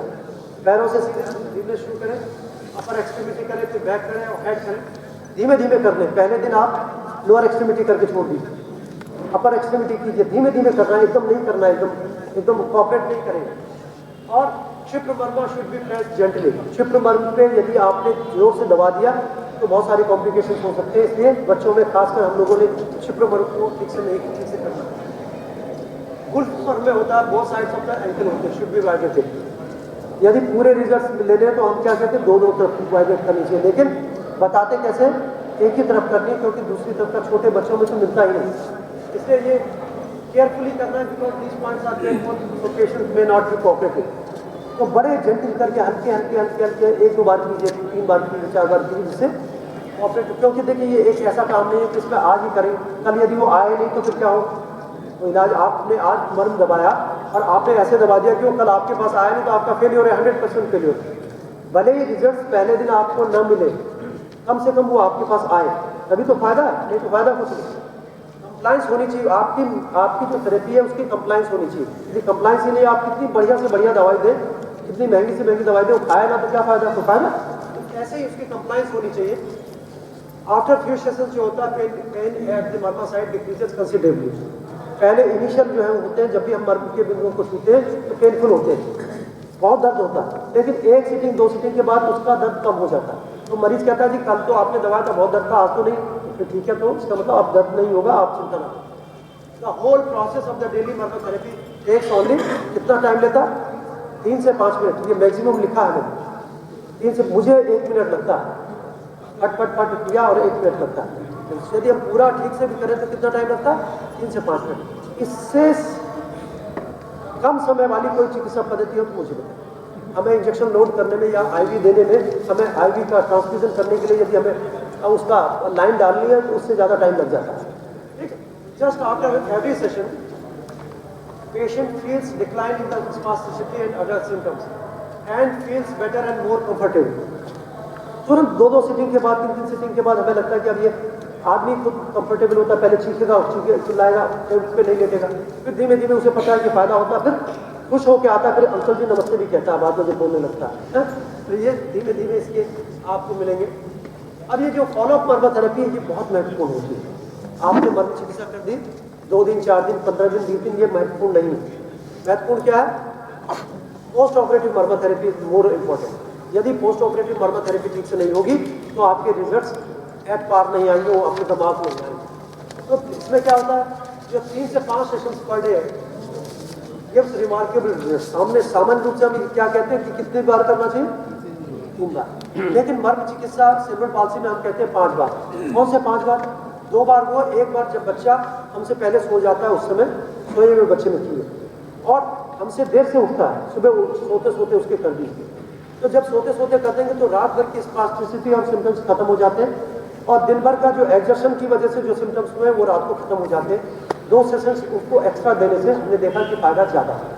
Speaker 1: पैरों से सीधे धीरे शुरू करें, अपर एक्सट्रीमिटी करें, फिर बैक करें और हेड करें, धीमे धीमे कर लें। पहले दिन आप लोअर एक्सट्रीमिटी करके छोड़ दीजिए, अपर एक्सट्रीमिटी कीजिए, धीमे धीमे करना है, एकदम नहीं करना है, एकदम कॉपरेट नहीं करेंगे। और kshipra marma should be pressed gently. Kshipra मर्म पे यदि आपने जोर से दबा दिया तो बहुत सारे कॉम्प्लिकेशन हो सकते हैं, इसलिए बच्चों में खासकर हम लोगों ने क्षिप्र मर्म को ठीक से करना। गुल्फ मर्म में होता है, both sides of the ankle होते हैं, शुड बी वाइब्रेटेड। यदि पूरे रिजल्ट लेने हैं तो हम क्या कहते हैं, दो तरफ वाइब्रेट करनी चाहिए, लेकिन बताते कैसे, एक ही तरफ करनी, क्योंकि दूसरी तरफ का छोटे बच्चों में तो मिलता ही नहीं। इसलिए ये केयरफुली करना है, because these points are careful, so patient may not be cooperative. तो बड़े जेंटल करके हल्के हल्के हल्के हल्के 1-2 बार कीजिए, 3 बार कीजिए, 4 बार कीजिए, जिससे कोऑपरेटिव। क्योंकि देखिए ये एक ऐसा काम नहीं है कि इसमें आज ही करें, कल यदि वो आए नहीं तो फिर क्या हो। तो इलाज आपने आज मर्म दबाया और आपने ऐसे दबा दिया कि वो कल आपके पास आया नहीं तो आपका फेलियर है, 100% फेलियर। भले ही रिजल्ट पहले दिन आपको न मिले, कम से कम वो आपके पास आए, तभी तो फायदा है, नहीं तो फायदा कुछ नहीं। कंप्लाइंस होनी चाहिए, आपकी जो थेरेपी है उसकी कंप्लाइंस होनी चाहिए। यदि कंप्लाइंस ही नहीं, आप कितनी बढ़िया से बढ़िया दवाई दें, कितनी महंगी से महंगी दवाई दें, वो खाए ना तो क्या फायदा, तो फायदा। तो ऐसे ही उसकी कंप्लाइंस होनी चाहिए। आफ्टर फ्यू सेशंस जो होता है, pen at the Marma side decreases considerably. पहले इनिशियल जो है होते हैं, जब भी हम मर्म के बिंदुओं को छूते हैं तो पेनफुल होते हैं, बहुत दर्द होता है, लेकिन 1 सीटिंग 2 सीटिंग के बाद उसका दर्द कम हो जाता है। तो मरीज कहता है जी कल तो आपने दवाया था, बहुत दर्द था, आज तो नहीं, तो ठीक है, तो इसका मतलब अब दर्द नहीं होगा, आप चिंता ना करें। The whole process of the daily marma therapy takes only, कितना टाइम लेता है, 3 से 5 मिनट। ये मैक्सिमम लिखा है मैंने, 3 से, मुझे 1 मिनट लगता है, फट किया और 1 मिनट लगता है। यदि हम पूरा ठीक से भी करें तो कितना टाइम लगता है, 3 से 5 मिनट। इससे कम समय वाली कोई चिकित्सा पद्धति हो तो मुझे बताएं। हमें इंजेक्शन लोड करने में या आईवी देने में, हमें आईवी का ट्रांसफ्यूजन करने के लिए यदि हमें उसका लाइन डालनी है तो उससे ज़्यादा टाइम लग जाता है, ठीक है। Just after every session patient feels decline in the spasticity and other symptoms and feels better and more comfortable। तुरंत 2-2 सीटिंग के बाद, 3-3 सीटिंग के बाद हमें लगता है कि अब ये आदमी खुद कंफर्टेबल होता है। पहले चीखेगा, चिल्लाएगा, टेबल पे नहीं लेटेगा, फिर धीमे धीमे उसे पता है कि फायदा होता है, फिर खुश होकर आता है, फिर अंकल जी नमस्ते भी कहता है, बाद में जब बोलने लगता है। तो ये धीमे धीमे इसके आपको मिलेंगे। अब ये जो फॉलोअप मर्मा थेरेपी है ये बहुत महत्वपूर्ण होती है। आपने मर्म चिकित्सा कर दी 2 दिन, 4 दिन, 15 दिन, 20 दिन, ये महत्वपूर्ण नहीं है। महत्वपूर्ण क्या है, post operative Marma therapy is more important. यदि पोस्ट ऑपरेटिव मर्मा थेरेपी ठीक से नहीं होगी तो आपके रिजल्ट्स एट पार नहीं आएंगे, वो अपने दिमाग में नहीं आएंगे। तो इसमें क्या होता है, जो 3 से 5 sessions per day gives remarkable result. सामने सामान्य रूप से हम क्या कहते हैं कि कितनी बार करना चाहिए, 3 बार, लेकिन मर्म चिकित्सा सेरेब्रल पाल्सी में हम कहते हैं 5 बार। कौन से 5 बार, 2 बार वो, 1 बार जब बच्चा हमसे पहले सो जाता है, उस समय सोए हुए बच्चे में किए, और हमसे देर से उठता है, सुबह सोते सोते उसके कर दीजिए। तो जब सोते सोते कर देंगे तो रात भर की स्पास्टिसिटी और सिम्टम्स खत्म हो जाते हैं, और दिन भर का जो एग्जर्शन की वजह से जो सिम्टम्स हुए वो रात को खत्म हो जाते हैं। 2 सेशंस उसको एक्स्ट्रा देने से हमने देखा कि फायदा ज़्यादा है।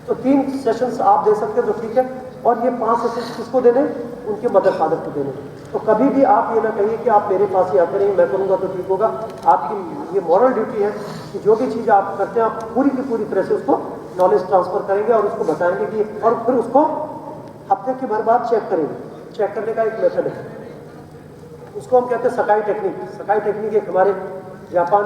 Speaker 1: तो 3 सेशंस आप दे सकते हैं तो ठीक है, और ये 5 सेशंस किसको देने, उनके मदर फादर को देने। तो कभी भी आप ये ना कहिए कि आप मेरे पास ही आते रहिए, मैं करूँगा तो ठीक होगा। आपकी ये मॉरल ड्यूटी है कि जो भी चीज़ आप करते हैं आप पूरी की पूरी तरह से उसको नॉलेज ट्रांसफर करेंगे और उसको बताएंगे कि, और फिर उसको हफ्ते की भर बाद चेक करेंगे। चेक करने का एक मेथड है, उसको हम कहते हैं सकाई टेक्निक। सकाई टेक्निक एक हमारे जापान